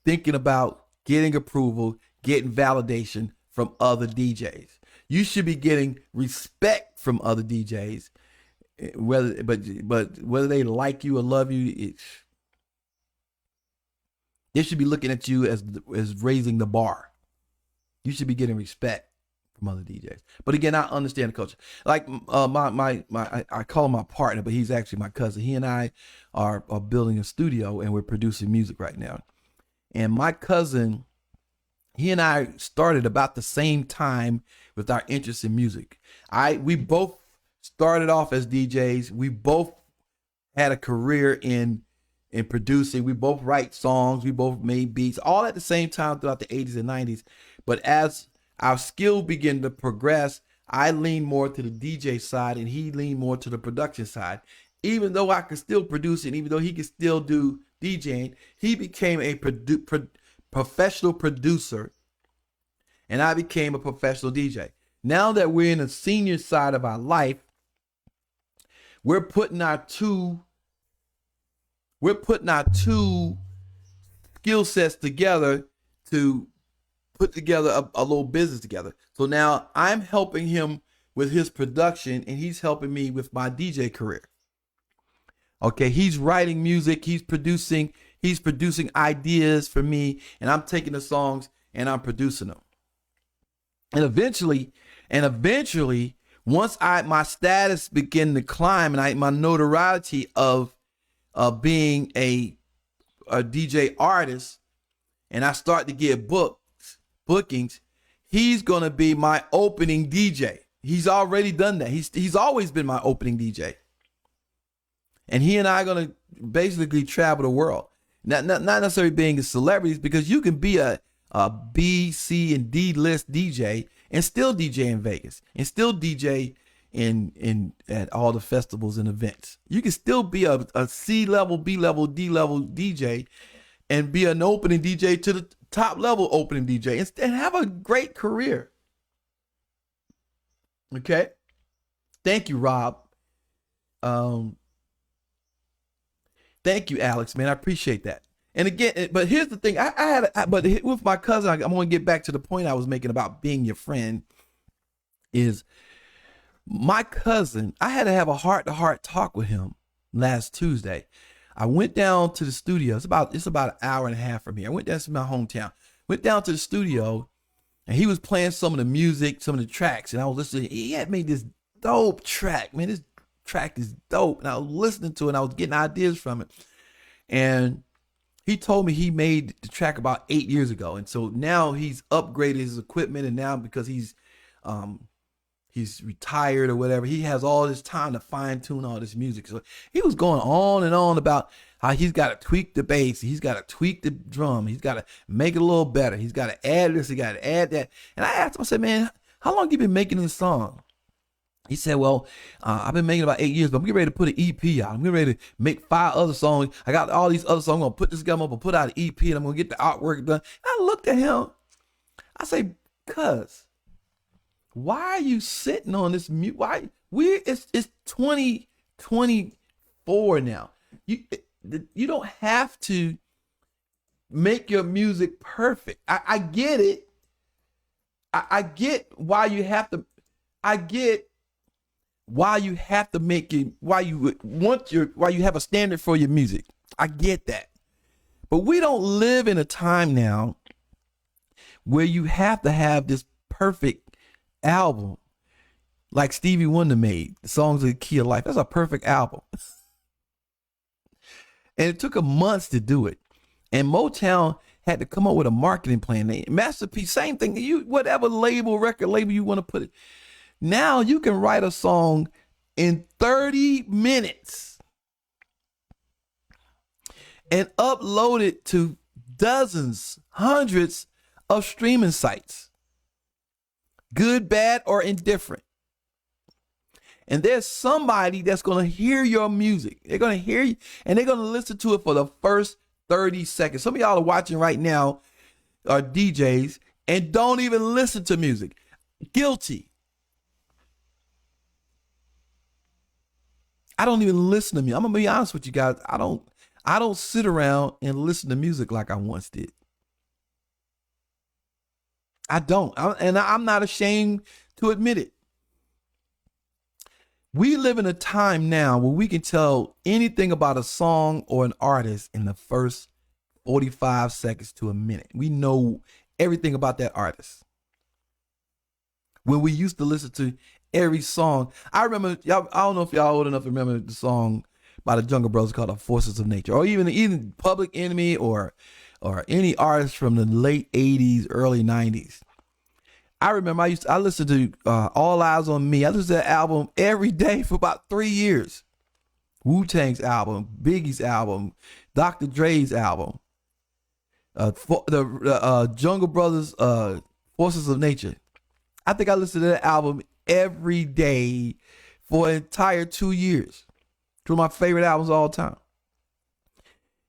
Speaker 1: thinking about getting approval, getting validation from other DJs. You should be getting respect from other DJs, but whether they like you or love you, they should be looking at you as raising the bar. You should be getting respect from other DJs. But again, I understand the culture. Like I call him my partner, but he's actually my cousin. He and I are building a studio and we're producing music right now. And my cousin, he and I started about the same time with our interest in music. We both started off as DJs. We both had a career in producing. We both write songs. We both made beats all at the same time throughout the 80s and 90s. But as our skill began to progress, I leaned more to the DJ side and he leaned more to the production side. Even though I could still produce it, even though he could still do DJing, he became a professional producer and I became a professional DJ. Now that we're in the senior side of our life, we're putting our two skill sets together to put together a little business together. So now I'm helping him with his production and he's helping me with my DJ career. Okay, he's writing music, he's producing ideas for me, and I'm taking the songs and I'm producing them. And eventually, once my status began to climb and my notoriety of being a DJ artist, and I start to get bookings, he's gonna be my opening DJ. He's already done that. He's always been my opening DJ. And he and I are gonna basically travel the world. Not necessarily being celebrities, because you can be a B, C, and D list DJ and still DJ in Vegas and still DJ at all the festivals and events. You can still be a C level, B level, D level DJ and be an opening DJ to the top level opening DJ and have a great career. Okay. Thank you, Rob. Thank you, Alex, man. I appreciate that. And again, but here's the thing. But with my cousin, I'm going to get back to the point I was making about being your friend. Is my cousin, I had to have a heart-to-heart talk with him last Tuesday. I went down to the studio. It's about an hour and a half from here. I went down to my hometown. Went down to the studio, and he was playing some of the music, some of the tracks, and I was listening. He had made this dope track, man. This track is dope, and I was listening to it, and I was getting ideas from it. And he told me he made the track about 8 years ago, and so now he's upgraded his equipment, and now because he's retired or whatever, he has all this time to fine tune all this music. So he was going on and on about how he's got to tweak the bass, he's got to tweak the drum, he's got to make it a little better, he's got to add this, he got to add that. And I asked him, I said, man, how long have you been making this song? He said, well, I've been making about 8 years, but I'm getting ready to put an EP out. I'm getting ready to make 5 other songs. I got all these other songs. I'm going to put this together. I'm going to put out an EP, and I'm going to get the artwork done. I looked at him. I say, cuz, why are you sitting on this mute? Why it's 2024 now. You don't have to make your music perfect. I get it. I get why you have to. I get why you have to make it. Why you have a standard for your music. I get that. But we don't live in a time now where you have to have this perfect album like Stevie Wonder made, the Songs of the Key of Life. That's a perfect album. And it took a month to do it. And Motown had to come up with a marketing plan. Masterpiece, same thing. Whatever record label you want to put it. Now you can write a song in 30 minutes and upload it to dozens, hundreds of streaming sites. Good, bad, or indifferent. And there's somebody that's going to hear your music. They're going to hear you, and they're going to listen to it for the first 30 seconds. Some of y'all are watching right now are DJs and don't even listen to music. Guilty. I don't even listen to music. I'm going to be honest with you guys. I don't sit around and listen to music like I once did. I don't. I'm not ashamed to admit it. We live in a time now where we can tell anything about a song or an artist in the first 45 seconds to a minute. We know everything about that artist. When we used to listen to every song, I remember, y'all, I don't know if y'all old enough to remember the song by the Jungle Brothers called "The Forces of Nature," or even Public Enemy or any artist from the late 80s, early 90s. I remember I listened to All Eyes on Me. I listened to that album every day for about 3 years. Wu-Tang's album, Biggie's album, Dr. Dre's album, the Jungle Brothers, Forces of Nature. I think I listened to that album every day for an entire 2 years. It's one of my favorite albums of all time.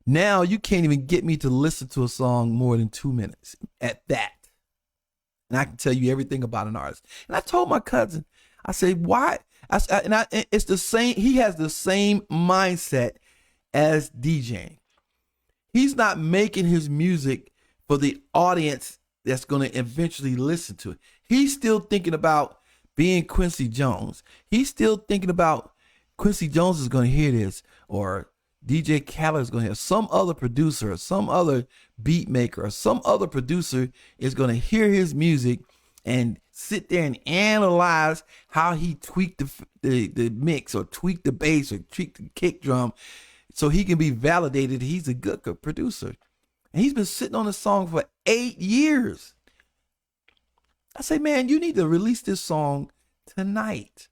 Speaker 1: Now you can't even get me to listen to a song more than 2 minutes at that. And I can tell you everything about an artist. And I told my cousin, I said, why? It's the same. He has the same mindset as DJing. He's not making his music for the audience that's going to eventually listen to it. He's still thinking about being Quincy Jones. He's still thinking about Quincy Jones is going to hear this, or DJ Khaled is going to hear, some other producer, or some other beat maker, or some other producer is going to hear his music and sit there and analyze how he tweaked the mix, or tweaked the bass, or tweaked the kick drum, so he can be validated he's a good producer. And he's been sitting on the song for 8 years. I say, man, you need to release this song tonight.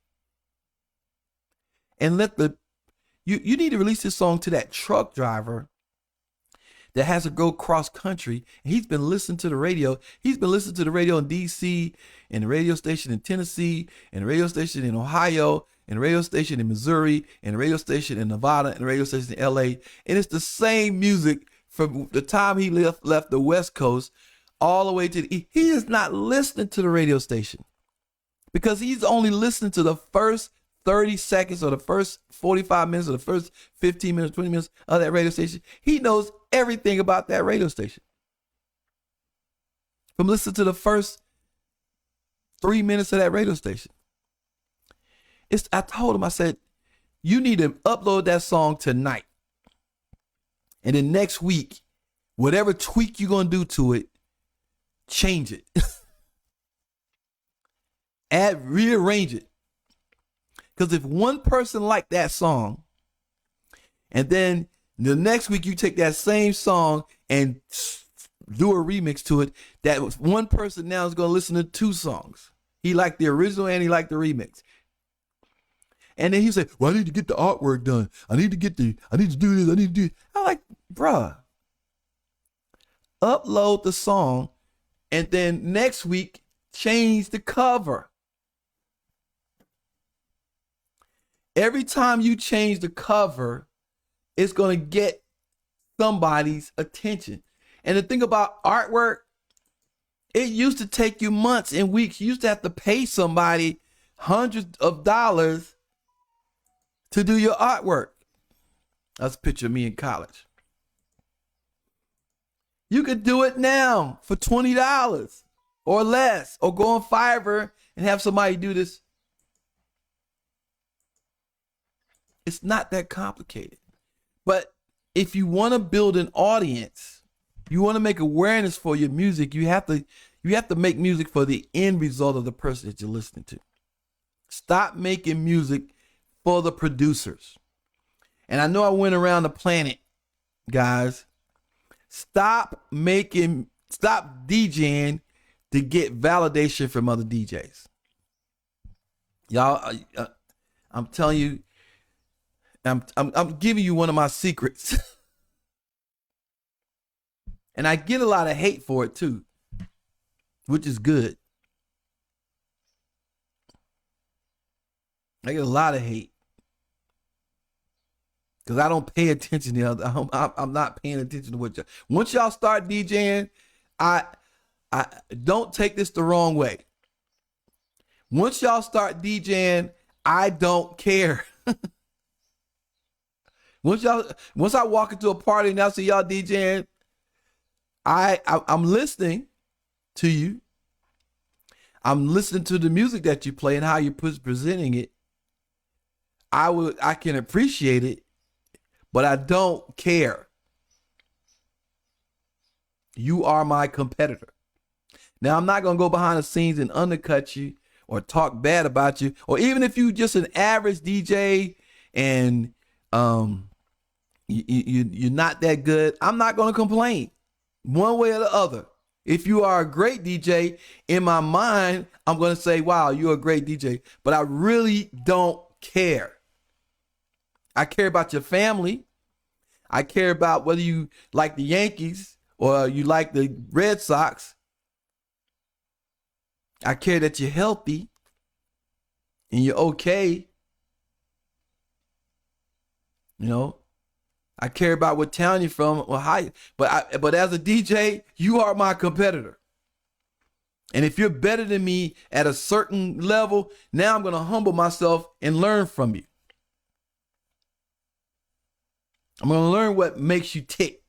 Speaker 1: And you need to release this song to that truck driver that has to go cross country. And he's been listening to the radio. He's been listening to the radio in DC, and the radio station in Tennessee, and the radio station in Ohio, and the radio station in Missouri, and the radio station in Nevada, and the radio station in LA. And it's the same music from the time he left the West Coast all the way to the East. He is not listening to the radio station because he's only listening to the first 30 seconds or the first 45 minutes or the first 15 minutes, 20 minutes of that radio station. He knows everything about that radio station from listening to the first 3 minutes of that radio station. I told him, I said, you need to upload that song tonight. And then next week, whatever tweak you're going to do to it, change it. Rearrange it. Because if one person liked that song, and then the next week you take that same song and do a remix to it, that one person now is going to listen to 2 songs. He liked the original and he liked the remix. And then he said, well, I need to get the artwork done. I need to do this. I need to do it. I'm like, bruh, upload the song and then next week change the cover. Every time you change the cover, it's going to get somebody's attention. And the thing about artwork, it used to take you months and weeks. You used to have to pay somebody hundreds of dollars to do your artwork. That's a picture of me in college. You could do it now for $20 or less, or go on Fiverr and have somebody do this. It's not that complicated. But if you want to build an audience, you want to make awareness for your music, you have to make music for the end result of the person that you're listening to. Stop making music for the producers. And I know I went around the planet, guys. Stop DJing to get validation from other DJs. Y'all, I'm telling you, I'm giving you one of my secrets. And I get a lot of hate for it too, which is good. I get a lot of hate because I don't pay attention to other. I'm not paying attention to what y'all. Once y'all start DJing, I don't take this the wrong way. Once y'all start DJing, I don't care. Once I walk into a party and I see y'all DJing, I'm listening to you. I'm listening to the music that you play and how you're presenting it. I can appreciate it, but I don't care. You are my competitor. Now, I'm not going to go behind the scenes and undercut you or talk bad about you, or even if you just an average DJ and you're not that good, I'm not going to complain one way or the other. If you are a great DJ, in my mind, I'm going to say, wow, you're a great DJ, but I really don't care. I care about your family. I care about whether you like the Yankees or you like the Red Sox. I care that you're healthy and you're okay. You know, I care about what town you're from or how. But as a DJ, you are my competitor. And if you're better than me at a certain level, now I'm going to humble myself and learn from you. I'm going to learn what makes you tick.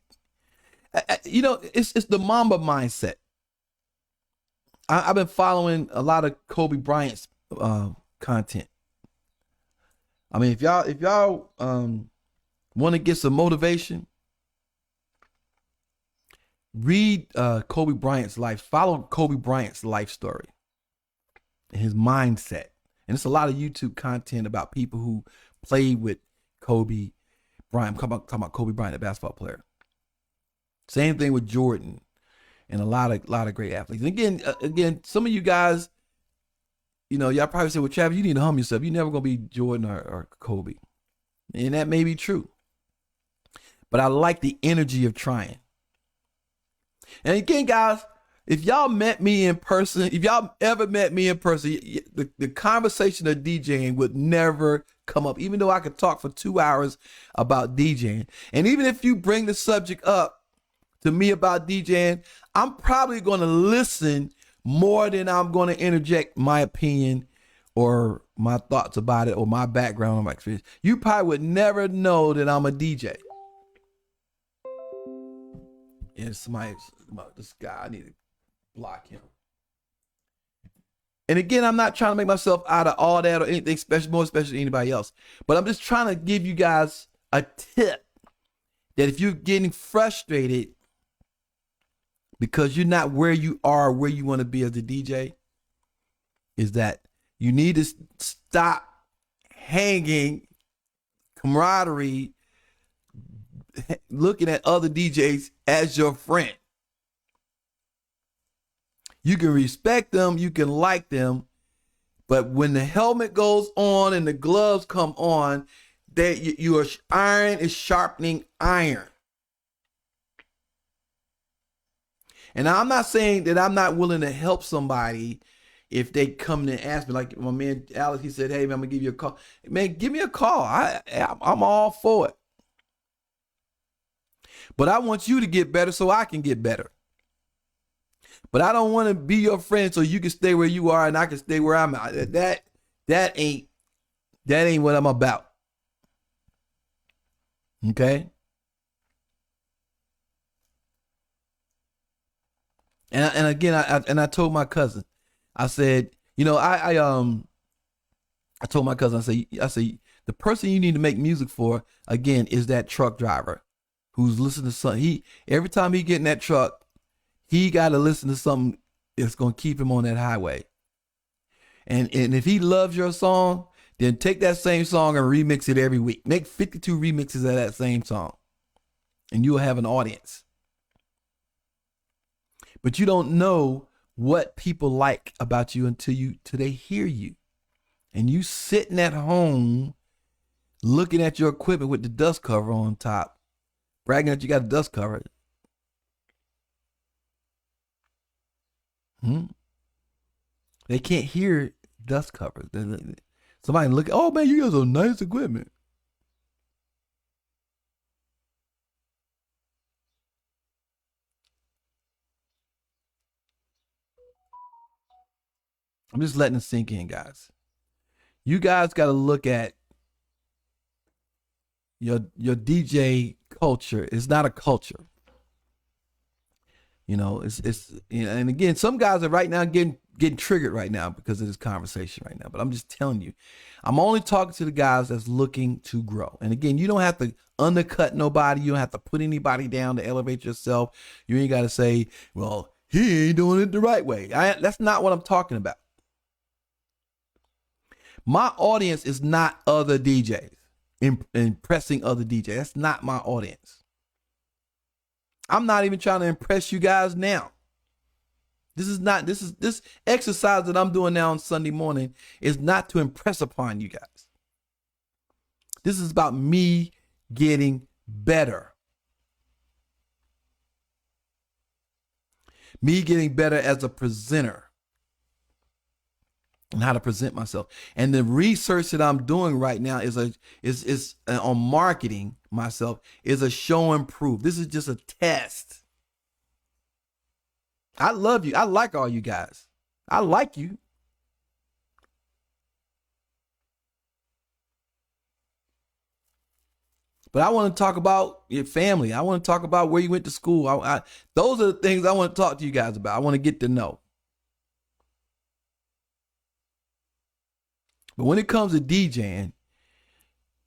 Speaker 1: You know, it's the Mamba mindset. I've been following a lot of Kobe Bryant's content. I mean, if y'all want to get some motivation, read Kobe Bryant's life. Follow Kobe Bryant's life story and his mindset. And it's a lot of YouTube content about people who played with Kobe Bryant. I'm talking about Kobe Bryant, a basketball player. Same thing with Jordan and a lot of great athletes. And again, some of you guys, you know, y'all probably say, well, Travis, you need to humble yourself. You're never going to be Jordan or Kobe. And that may be true. But I like the energy of trying. And again, guys, if y'all met me in person, if y'all ever met me in person, the conversation of DJing would never come up, even though I could talk for 2 hours about DJing. And even if you bring the subject up to me about DJing, I'm probably going to listen more than I'm going to interject my opinion or my thoughts about it or my background or my experience. You probably would never know that I'm a DJ. And somebody, this guy, I need to block him. And again, I'm not trying to make myself out of all that or anything special, more special than anybody else. But I'm just trying to give you guys a tip that if you're getting frustrated because you're not where you are, where you want to be as a DJ, is that you need to stop hanging camaraderie, looking at other DJs as your friend. You can respect them, you can like them, but when the helmet goes on and the gloves come on, that iron is sharpening iron. And I'm not saying that I'm not willing to help somebody if they come and ask me, like my man Alex, he said, "Hey man, I'm gonna give you a call." Man, give me a call. I'm all for it. But I want you to get better so I can get better. But I don't want to be your friend so you can stay where you are and I can stay where I'm at. That ain't what I'm about. Okay? And again, I told my cousin, I said, I told my cousin, I say, the person you need to make music for, again, is that truck driver who's listening to something. Every time he get in that truck, he got to listen to something that's going to keep him on that highway. And if he loves your song, then take that same song and remix it every week. Make 52 remixes of that same song, and you'll have an audience. But you don't know what people like about you until they hear you. And you sitting at home looking at your equipment with the dust cover on top, bragging that you got a dust cover. They can't hear dust covers. Somebody look, oh man, you got some nice equipment. I'm just letting it sink in, guys. You guys got to look at your DJ culture. It's not a culture. It's and again, some guys are right now getting triggered right now because of this conversation right now. But I'm just telling you, I'm only talking to the guys that's looking to grow. And again, you don't have to undercut nobody. You don't have to put anybody down to elevate yourself. You ain't got to say, well, he ain't doing it the right way. That's not what I'm talking about. My audience is not other DJs, impressing other DJs. That's not my audience. I'm not even trying to impress you guys now. This exercise that I'm doing now on Sunday morning is not to impress upon you guys. This is about me getting better. Me getting better as a presenter and how to present myself. And the research that I'm doing right now is on marketing myself is a show and prove. This is just a test. I love you. I like all you guys. I like you. But I want to talk about your family. I want to talk about where you went to school. Those are the things I want to talk to you guys about. I want to get to know. But when it comes to DJing,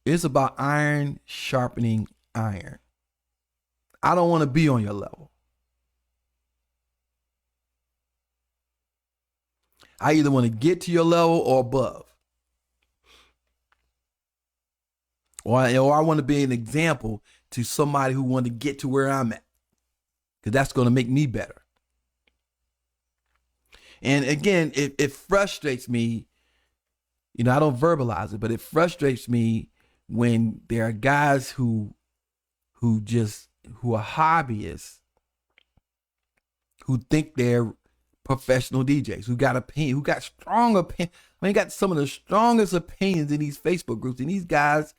Speaker 1: it's about iron sharpening iron. I don't want to be on your level. I either want to get to your level or above. Or I want to be an example to somebody who want to get to where I'm at. Because that's going to make me better. And again, it frustrates me. I don't verbalize it, but it frustrates me when there are guys who are hobbyists, who think they're professional DJs, who got opinion, who got strong opinion. Got some of the strongest opinions in these Facebook groups, and these guys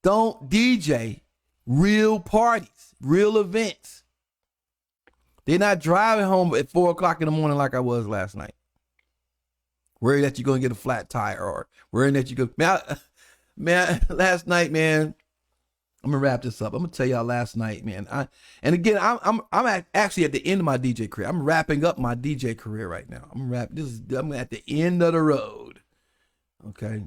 Speaker 1: don't DJ real parties, real events. They're not driving home at 4:00 in the morning like I was last night, worried that you're gonna get a flat tire, or worried that you go. Man, last night, man. I'm gonna wrap this up. I'm gonna tell y'all last night, man. I'm actually at the end of my DJ career. I'm wrapping up my DJ career right now. I'm at the end of the road. Okay,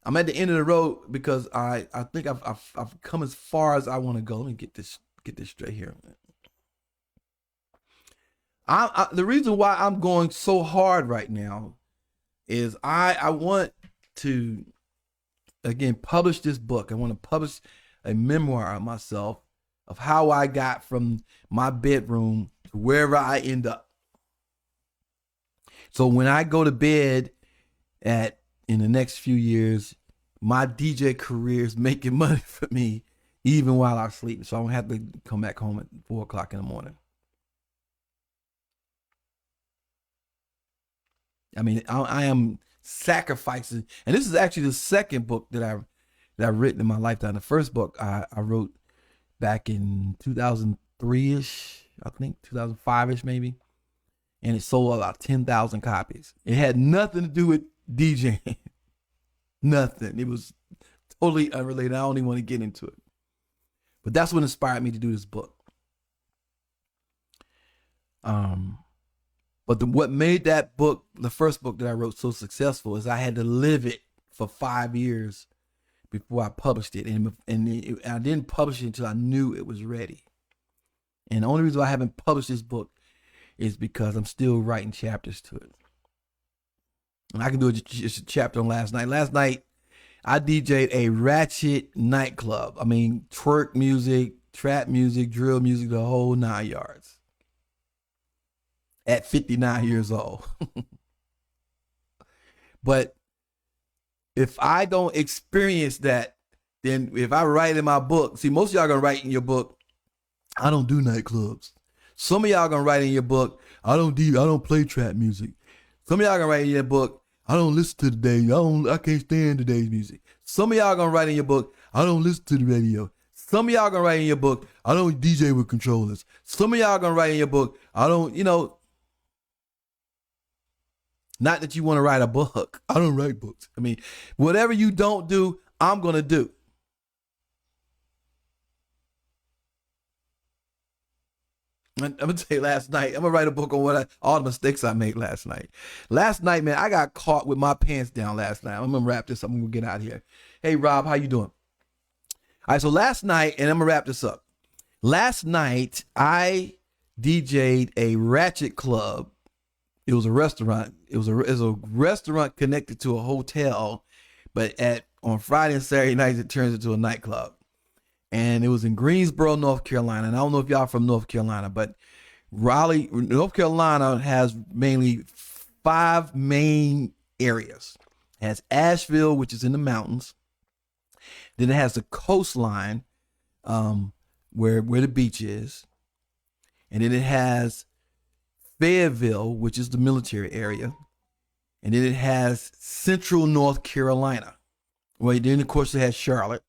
Speaker 1: I'm at the end of the road because I think I've come as far as I want to go. Let me get this straight here. The reason why I'm going so hard right now is I want to again publish this book. I want to publish a memoir of myself, of how I got from my bedroom to wherever I end up. So when I go to bed in the next few years, my DJ career is making money for me even while I sleep. So I don't have to come back home at 4:00 in the morning. I mean, I am sacrificing, and this is actually the second book that I've written in my lifetime. The first book I wrote back in 2003 ish, I think 2005 ish maybe, and it sold about 10,000 copies. It had nothing to do with DJing, nothing. It was totally unrelated. I don't even want to get into it, but that's what inspired me to do this book. But what made that book, the first book that I wrote, so successful is I had to live it for 5 years before I published it. And I didn't publish it until I knew it was ready. And the only reason why I haven't published this book is because I'm still writing chapters to it. And I can do just a chapter on last night. Last night, I DJ'd a ratchet nightclub. I mean, twerk music, trap music, drill music, the whole 9 yards. At 59 years old. But if I don't experience that, then if I write in my book, see, most of y'all gonna write in your book, I don't do nightclubs. Some of y'all gonna write in your book, I don't play trap music. Some of y'all gonna write in your book, I don't listen to today's, I can't stand today's music. Some of y'all gonna write in your book, I don't listen to the radio. Some of y'all gonna write in your book, I don't DJ with controllers. Some of y'all gonna write in your book, I don't, not that you want to write a book. I don't write books. I mean, whatever you don't do, I'm going to do. I'm going to tell you last night, I'm going to write a book on all the mistakes I made last night. Last night, man, I got caught with my pants down last night. I'm going to wrap this up. I'm going to get out of here. Hey, Rob, how you doing? All right, so last night, and I'm going to wrap this up. Last night, I DJ'd a ratchet club. It was a restaurant. It was a restaurant connected to a hotel, but on Friday and Saturday nights it turns into a nightclub. And it was in Greensboro, North Carolina. And I don't know if y'all from North Carolina, but Raleigh, North Carolina has mainly 5 main areas. It has Asheville, which is in the mountains. Then it has the coastline, where the beach is. And then it has Fayetteville, which is the military area. And then it has Central North Carolina. Well, then of course it has Charlotte.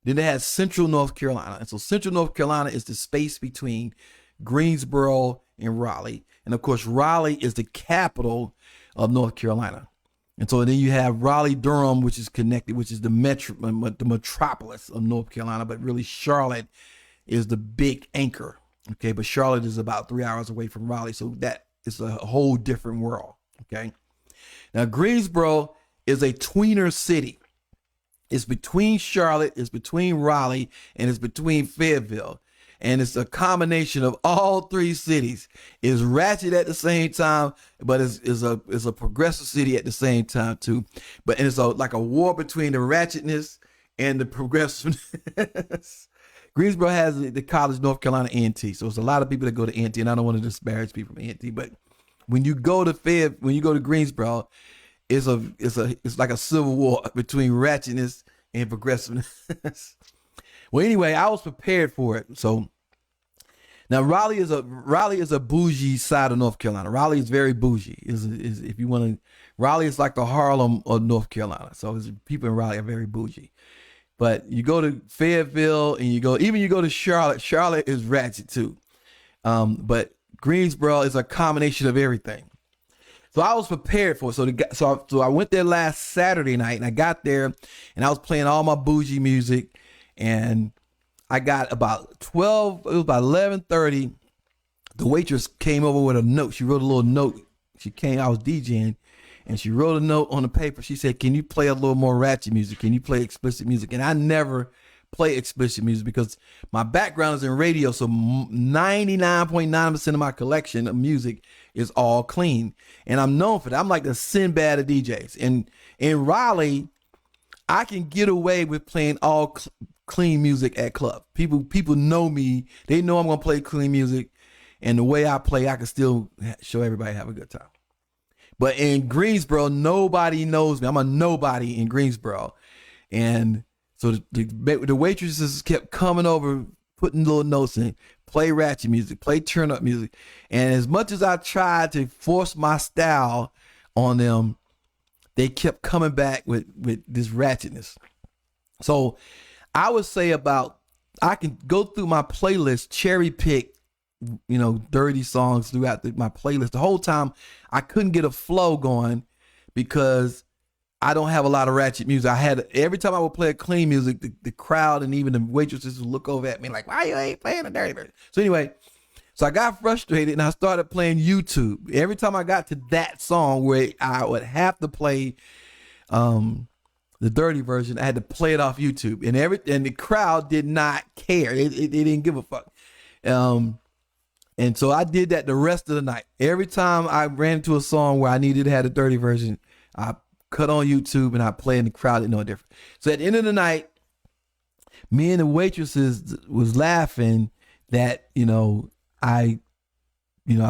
Speaker 1: Then it has Central North Carolina. And so Central North Carolina is the space between Greensboro and Raleigh. And of course, Raleigh is the capital of North Carolina. And so then you have Raleigh-Durham, which is connected, which is the metropolis of North Carolina. But really Charlotte is the big anchor. Okay, but Charlotte is about 3 hours away from Raleigh, so that is a whole different world. Okay, now Greensboro is a tweener city. It's between Charlotte, it's between Raleigh, and it's between Fayetteville, and it's a combination of all 3 cities. It's ratchet at the same time, but it's a progressive city at the same time too. But and it's like a war between the ratchetness and the progressiveness. Greensboro has the college, North Carolina A&T. So it's a lot of people that go to A&T, and I don't want to disparage people from A&T, but when you go to Greensboro, it's like a civil war between ratchetness and progressiveness. Well, anyway, I was prepared for it. So now Raleigh is a bougie side of North Carolina. Raleigh is very bougie. Raleigh is like the Harlem of North Carolina. So people in Raleigh are very bougie. But you go to Fayetteville and you go to Charlotte. Charlotte is ratchet too. But Greensboro is a combination of everything. So I was prepared for it. So I went there last Saturday night, and I got there and I was playing all my bougie music, and I got about 12, it was about 11:30. The waitress came over with a note. She wrote a little note. I was DJing, and she wrote a note on the paper. She said, "Can you play a little more ratchet music? Can you play explicit music?" And I never play explicit music because my background is in radio. So 99.9% of my collection of music is all clean. And I'm known for that. I'm like the Sinbad of DJs. And in Raleigh, I can get away with playing all clean music at clubs. People know me. They know I'm going to play clean music. And the way I play, I can still show everybody have a good time. But in Greensboro, nobody knows me. I'm a nobody in Greensboro. And so the waitresses kept coming over putting little notes in, play ratchet music, play turn up music. And as much as I tried to force my style on them, they kept coming back with this ratchetness. So I would say I can go through my playlist, cherry pick, dirty songs throughout my playlist. The whole time I couldn't get a flow going because I don't have a lot of ratchet music. Every time I would play a clean music, the crowd and even the waitresses would look over at me like, why you ain't playing a dirty version? So anyway, so I got frustrated and I started playing YouTube. Every time I got to that song where I would have to play the dirty version, I had to play it off YouTube. And the crowd did not care. It didn't give a fuck. And so I did that the rest of the night. Every time I ran into a song where I needed to have a dirty version, I cut on YouTube and I play, and the crowd didn't know a difference. So at the end of the night, me and the waitresses was laughing that, I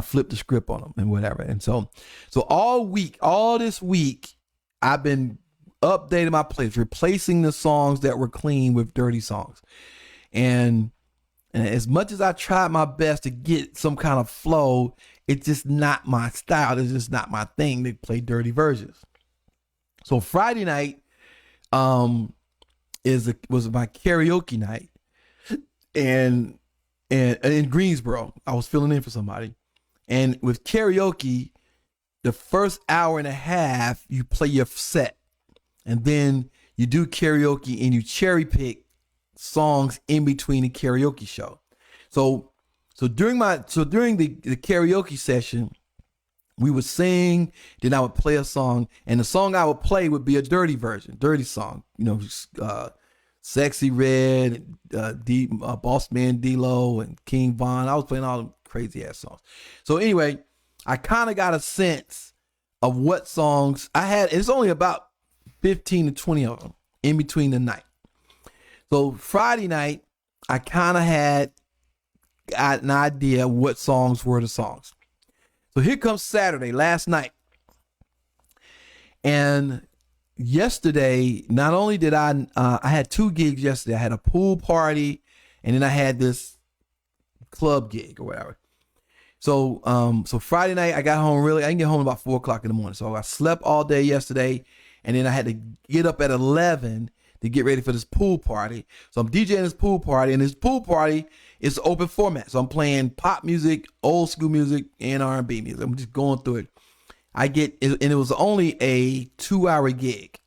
Speaker 1: flipped the script on them and whatever. And so all this week, I've been updating my playlist, replacing the songs that were clean with dirty songs. And as much as I tried my best to get some kind of flow, it's just not my style. It's just not my thing to play dirty versions. So Friday night was my karaoke night, and in Greensboro, I was filling in for somebody. And with karaoke, the first hour and a half, you play your set, and then you do karaoke and you cherry pick songs in between the karaoke show. So during the karaoke session, we would sing, then I would play a song, and the song I would play would be a dirty song, Sexy Red, Boss Man D-Lo, and King Von. I was playing all the crazy ass songs. So anyway, I kind of got a sense of what songs I had. It's only about 15 to 20 of them in between the night. So Friday night, I kind of had an idea what songs were the songs. So here comes Saturday, last night. And yesterday, not only did I had 2 gigs yesterday. I had a pool party, and then I had this club gig or whatever. So Friday night, I got home I didn't get home about 4:00 in the morning. So I slept all day yesterday, and then I had to get up at 11 to get ready for this pool party. So I'm DJing this pool party, and this pool party is open format. So I'm playing pop music, old school music, and R&B music. I'm just going through it. And it was only a 2-hour gig.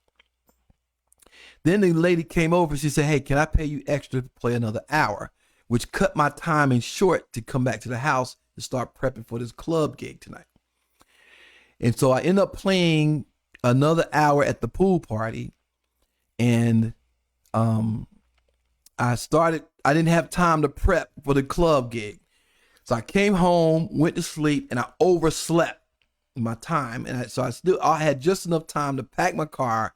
Speaker 1: Then the lady came over. She said, "Hey, can I pay you extra to play another hour?" Which cut my time in short to come back to the house to start prepping for this club gig tonight. And so I ended up playing another hour at the pool party. And I didn't have time to prep for the club gig. So I came home, went to sleep, and I overslept my time. And I had just enough time to pack my car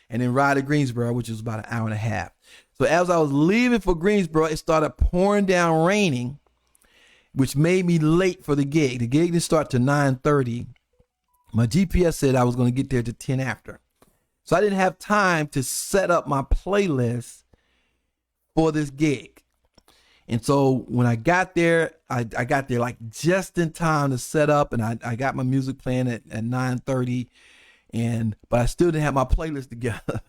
Speaker 1: and then ride to Greensboro, which was about an hour and a half. So as I was leaving for Greensboro, it started pouring down raining, which made me late for the gig. The gig didn't start till 9:30. My GPS said I was going to get there to 10 after. So I didn't have time to set up my playlist for this gig. And so when I got there, I got there like just in time to set up, and I got my music playing at 9:30, but I still didn't have my playlist together.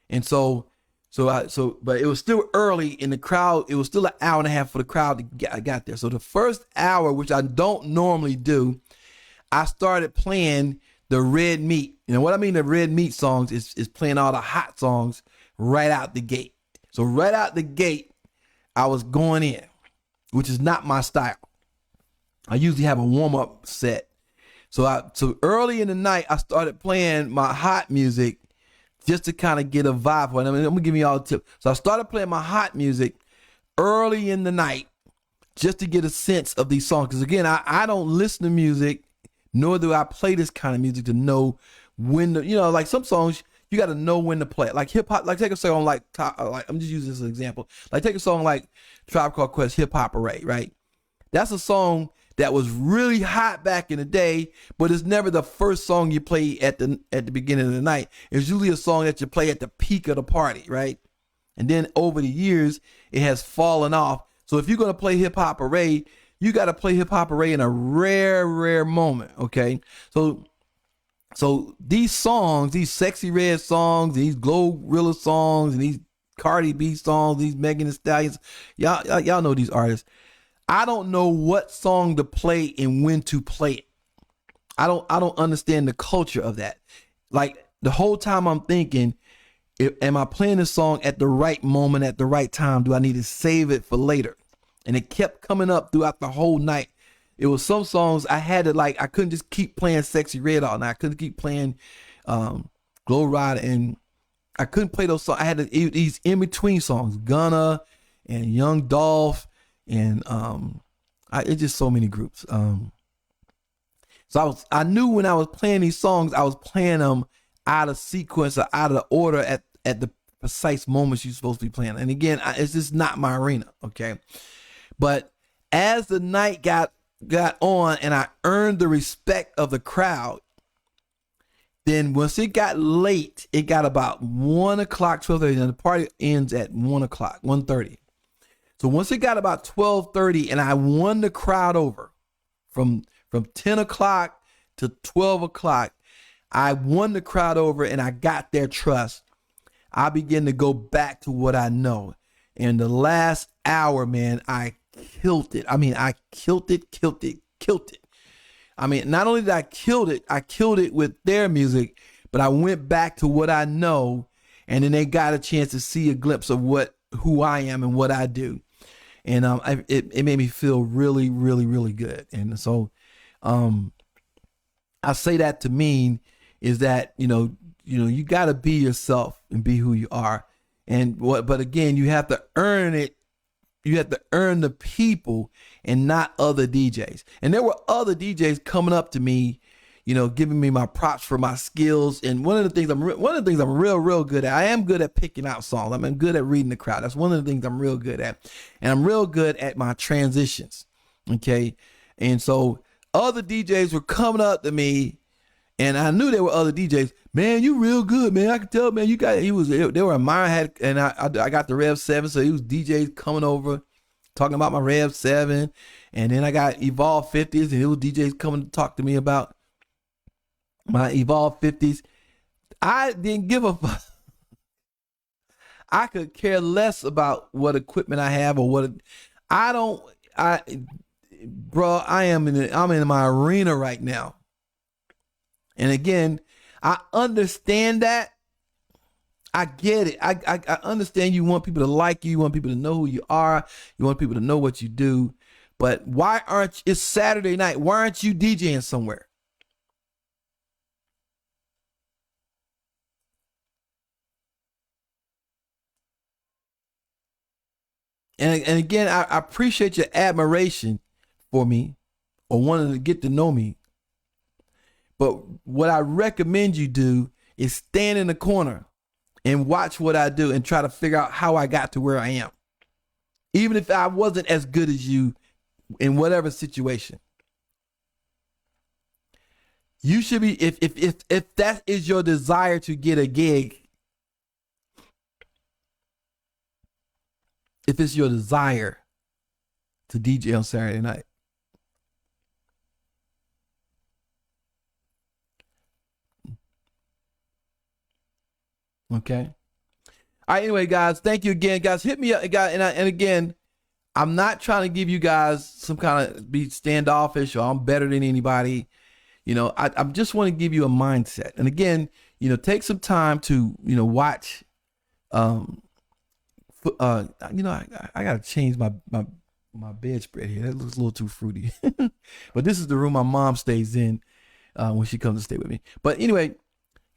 Speaker 1: And but it was still early in the crowd. It was still an hour and a half for the crowd to get there. So the first hour, which I don't normally do, I started playing the red meat. What I mean the red meat songs is playing all the hot songs right out the gate. So right out the gate, I was going in, which is not my style. I usually have a warm-up set. So early in the night, I started playing my hot music just to kind of get a vibe for it. I'm gonna give you all a tip. So I started playing my hot music early in the night just to get a sense of these songs. Because again, I don't listen to music, nor do I play this kind of music to know when to, like some songs, you got to know when to play it. Like hip hop, like take a song like I'm just using this as an example. Like take a song like Tribe Called Quest, Hip Hop Array, right? That's a song that was really hot back in the day, but it's never the first song you play at the beginning of the night. It's usually a song that you play at the peak of the party, right? And then over the years, it has fallen off. So if you're going to play Hip Hop Array, you got to play Hip Hop Array in a rare moment. Okay. So these songs, these Sexy Red songs, these Glorilla songs, and these Cardi B songs, these Megan Thee Stallions, y'all know these artists. I don't know what song to play and when to play it. I don't understand the culture of that. Like the whole time I'm thinking, am I playing this song at the right moment, at the right time? Do I need to save it for later? And it kept coming up throughout the whole night. It was some songs I had to I couldn't just keep playing Sexy Red all night. I couldn't keep playing Glow Rider, and I couldn't play those songs. I had these in between songs, Gunna and Young Dolph, and it's just so many groups. So I knew when I was playing these songs, I was playing them out of sequence or out of the order at the precise moments you're supposed to be playing. And again, it's just not my arena, okay? But as the night got on and I earned the respect of the crowd, then once it got late, it got about 1 o'clock, 12:30, and the party ends at 1 o'clock, 1:30. So once it got about 12:30 and I won the crowd over from 10 o'clock to 12 o'clock, I won the crowd over and I got their trust. I began to go back to what I know. And the last hour, man, I killed it. I mean, I killed it. I mean, not only did I killed it with their music, but I went back to what I know, and then they got a chance to see a glimpse of who I am and what I do. And it made me feel really, really, really good. And so I say that to mean is that, you got to be yourself and be who you are. But again, you have to earn it. You have to earn the people and not other DJs. And there were other DJs coming up to me, giving me my props for my skills. And one of the things I'm real good at. I am good at picking out songs. I'm good at reading the crowd. That's one of the things I'm real good at. And I'm real good at my transitions. Okay. And so other DJs were coming up to me, and I knew there were other DJs. Man, you real good, man. I could tell, man. They were in my head, and I got the Rev 7, so he was DJs coming over, talking about my Rev 7, and then I got Evolve 50s, and it was DJs coming to talk to me about my Evolve 50s. I didn't give a fuck. I could care less about what equipment I have or what bro, I'm in my arena right now. And again, I understand that. I get it. I understand you want people to like you. You want people to know who you are. You want people to know what you do. But it's Saturday night. Why aren't you DJing somewhere? And again, I appreciate your admiration for me or wanting to get to know me. But what I recommend you do is stand in the corner and watch what I do and try to figure out how I got to where I am. Even if I wasn't as good as you in whatever situation. You should be, if that is your desire to get a gig, if it's your desire to DJ on Saturday night, okay. All right. Anyway, guys, thank you again, guys. Hit me up, guys. And again, I'm not trying to give you guys some kind of be standoffish or I'm better than anybody. I just want to give you a mindset. And again, take some time to, watch. I gotta change my bedspread here. That looks a little too fruity. But this is the room my mom stays in when she comes to stay with me. But anyway,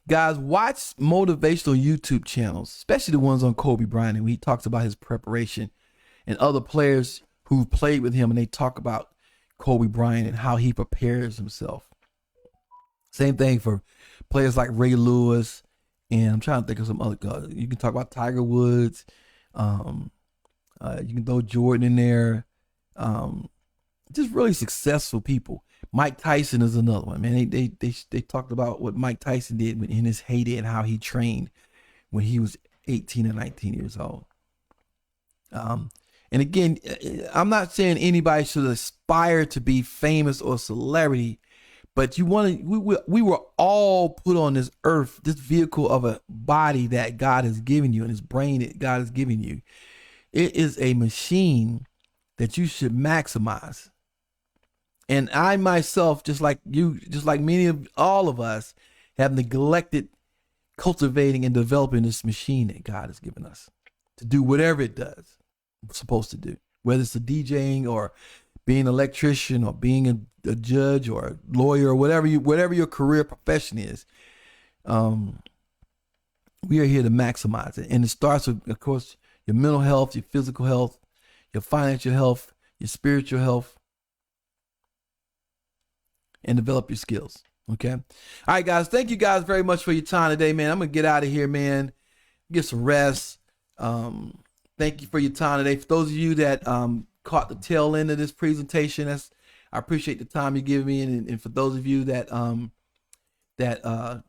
Speaker 1: guys, watch motivational YouTube channels, especially the ones on Kobe Bryant, and he talks about his preparation, and other players who played with him, and they talk about Kobe Bryant and how he prepares himself. Same thing for players like Ray Lewis, and I'm trying to think of some other guys. You can talk about Tiger Woods. You can throw Jordan in there. Just really successful people. Mike Tyson is another one, man. They talked about what Mike Tyson did in his heyday and how he trained when he was 18 and 19 years old. And again, I'm not saying anybody should aspire to be famous or celebrity, but we were all put on this earth, this vehicle of a body that God has given you and this brain that God has given you. It is a machine that you should maximize. And I myself, just like you, just like many of all of us, have neglected cultivating and developing this machine that God has given us to do whatever it does, it's supposed to do, whether it's a DJing or being an electrician or being a judge or a lawyer or whatever your career profession is. We are here to maximize it. And it starts with, of course, your mental health, your physical health, your financial health, your spiritual health, and develop your skills. Okay. All right, guys. Thank you guys very much for your time today, man. I'm going to get out of here, man. Get some rest. Thank you for your time today. For those of you that caught the tail end of this presentation, I appreciate the time you give me. And for those of you that watch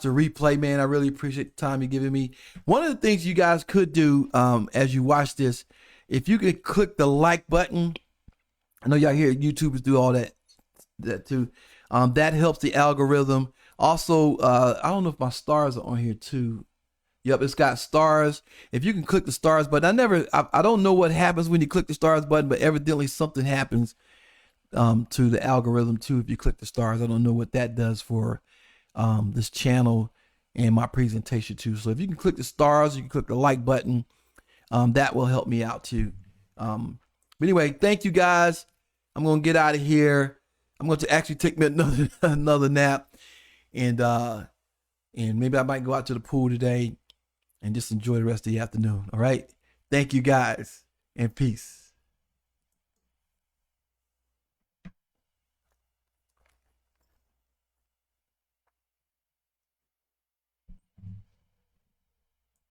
Speaker 1: the replay, man, I really appreciate the time you're giving me. One of the things you guys could do as you watch this, if you could click the like button. I know y'all hear YouTubers do all that too. That helps the algorithm. Also, I don't know if my stars are on here too. Yep, it's got stars. If you can click the stars button, I don't know what happens when you click the stars button, but evidently something happens to the algorithm too if you click the stars. I don't know what that does for this channel and my presentation too. So if you can click the stars, you can click the like button. That will help me out too. But anyway, thank you guys. I'm gonna get out of here. I'm going to actually take me another nap, and maybe I might go out to the pool today and just enjoy the rest of the afternoon. All right. Thank you guys, and peace.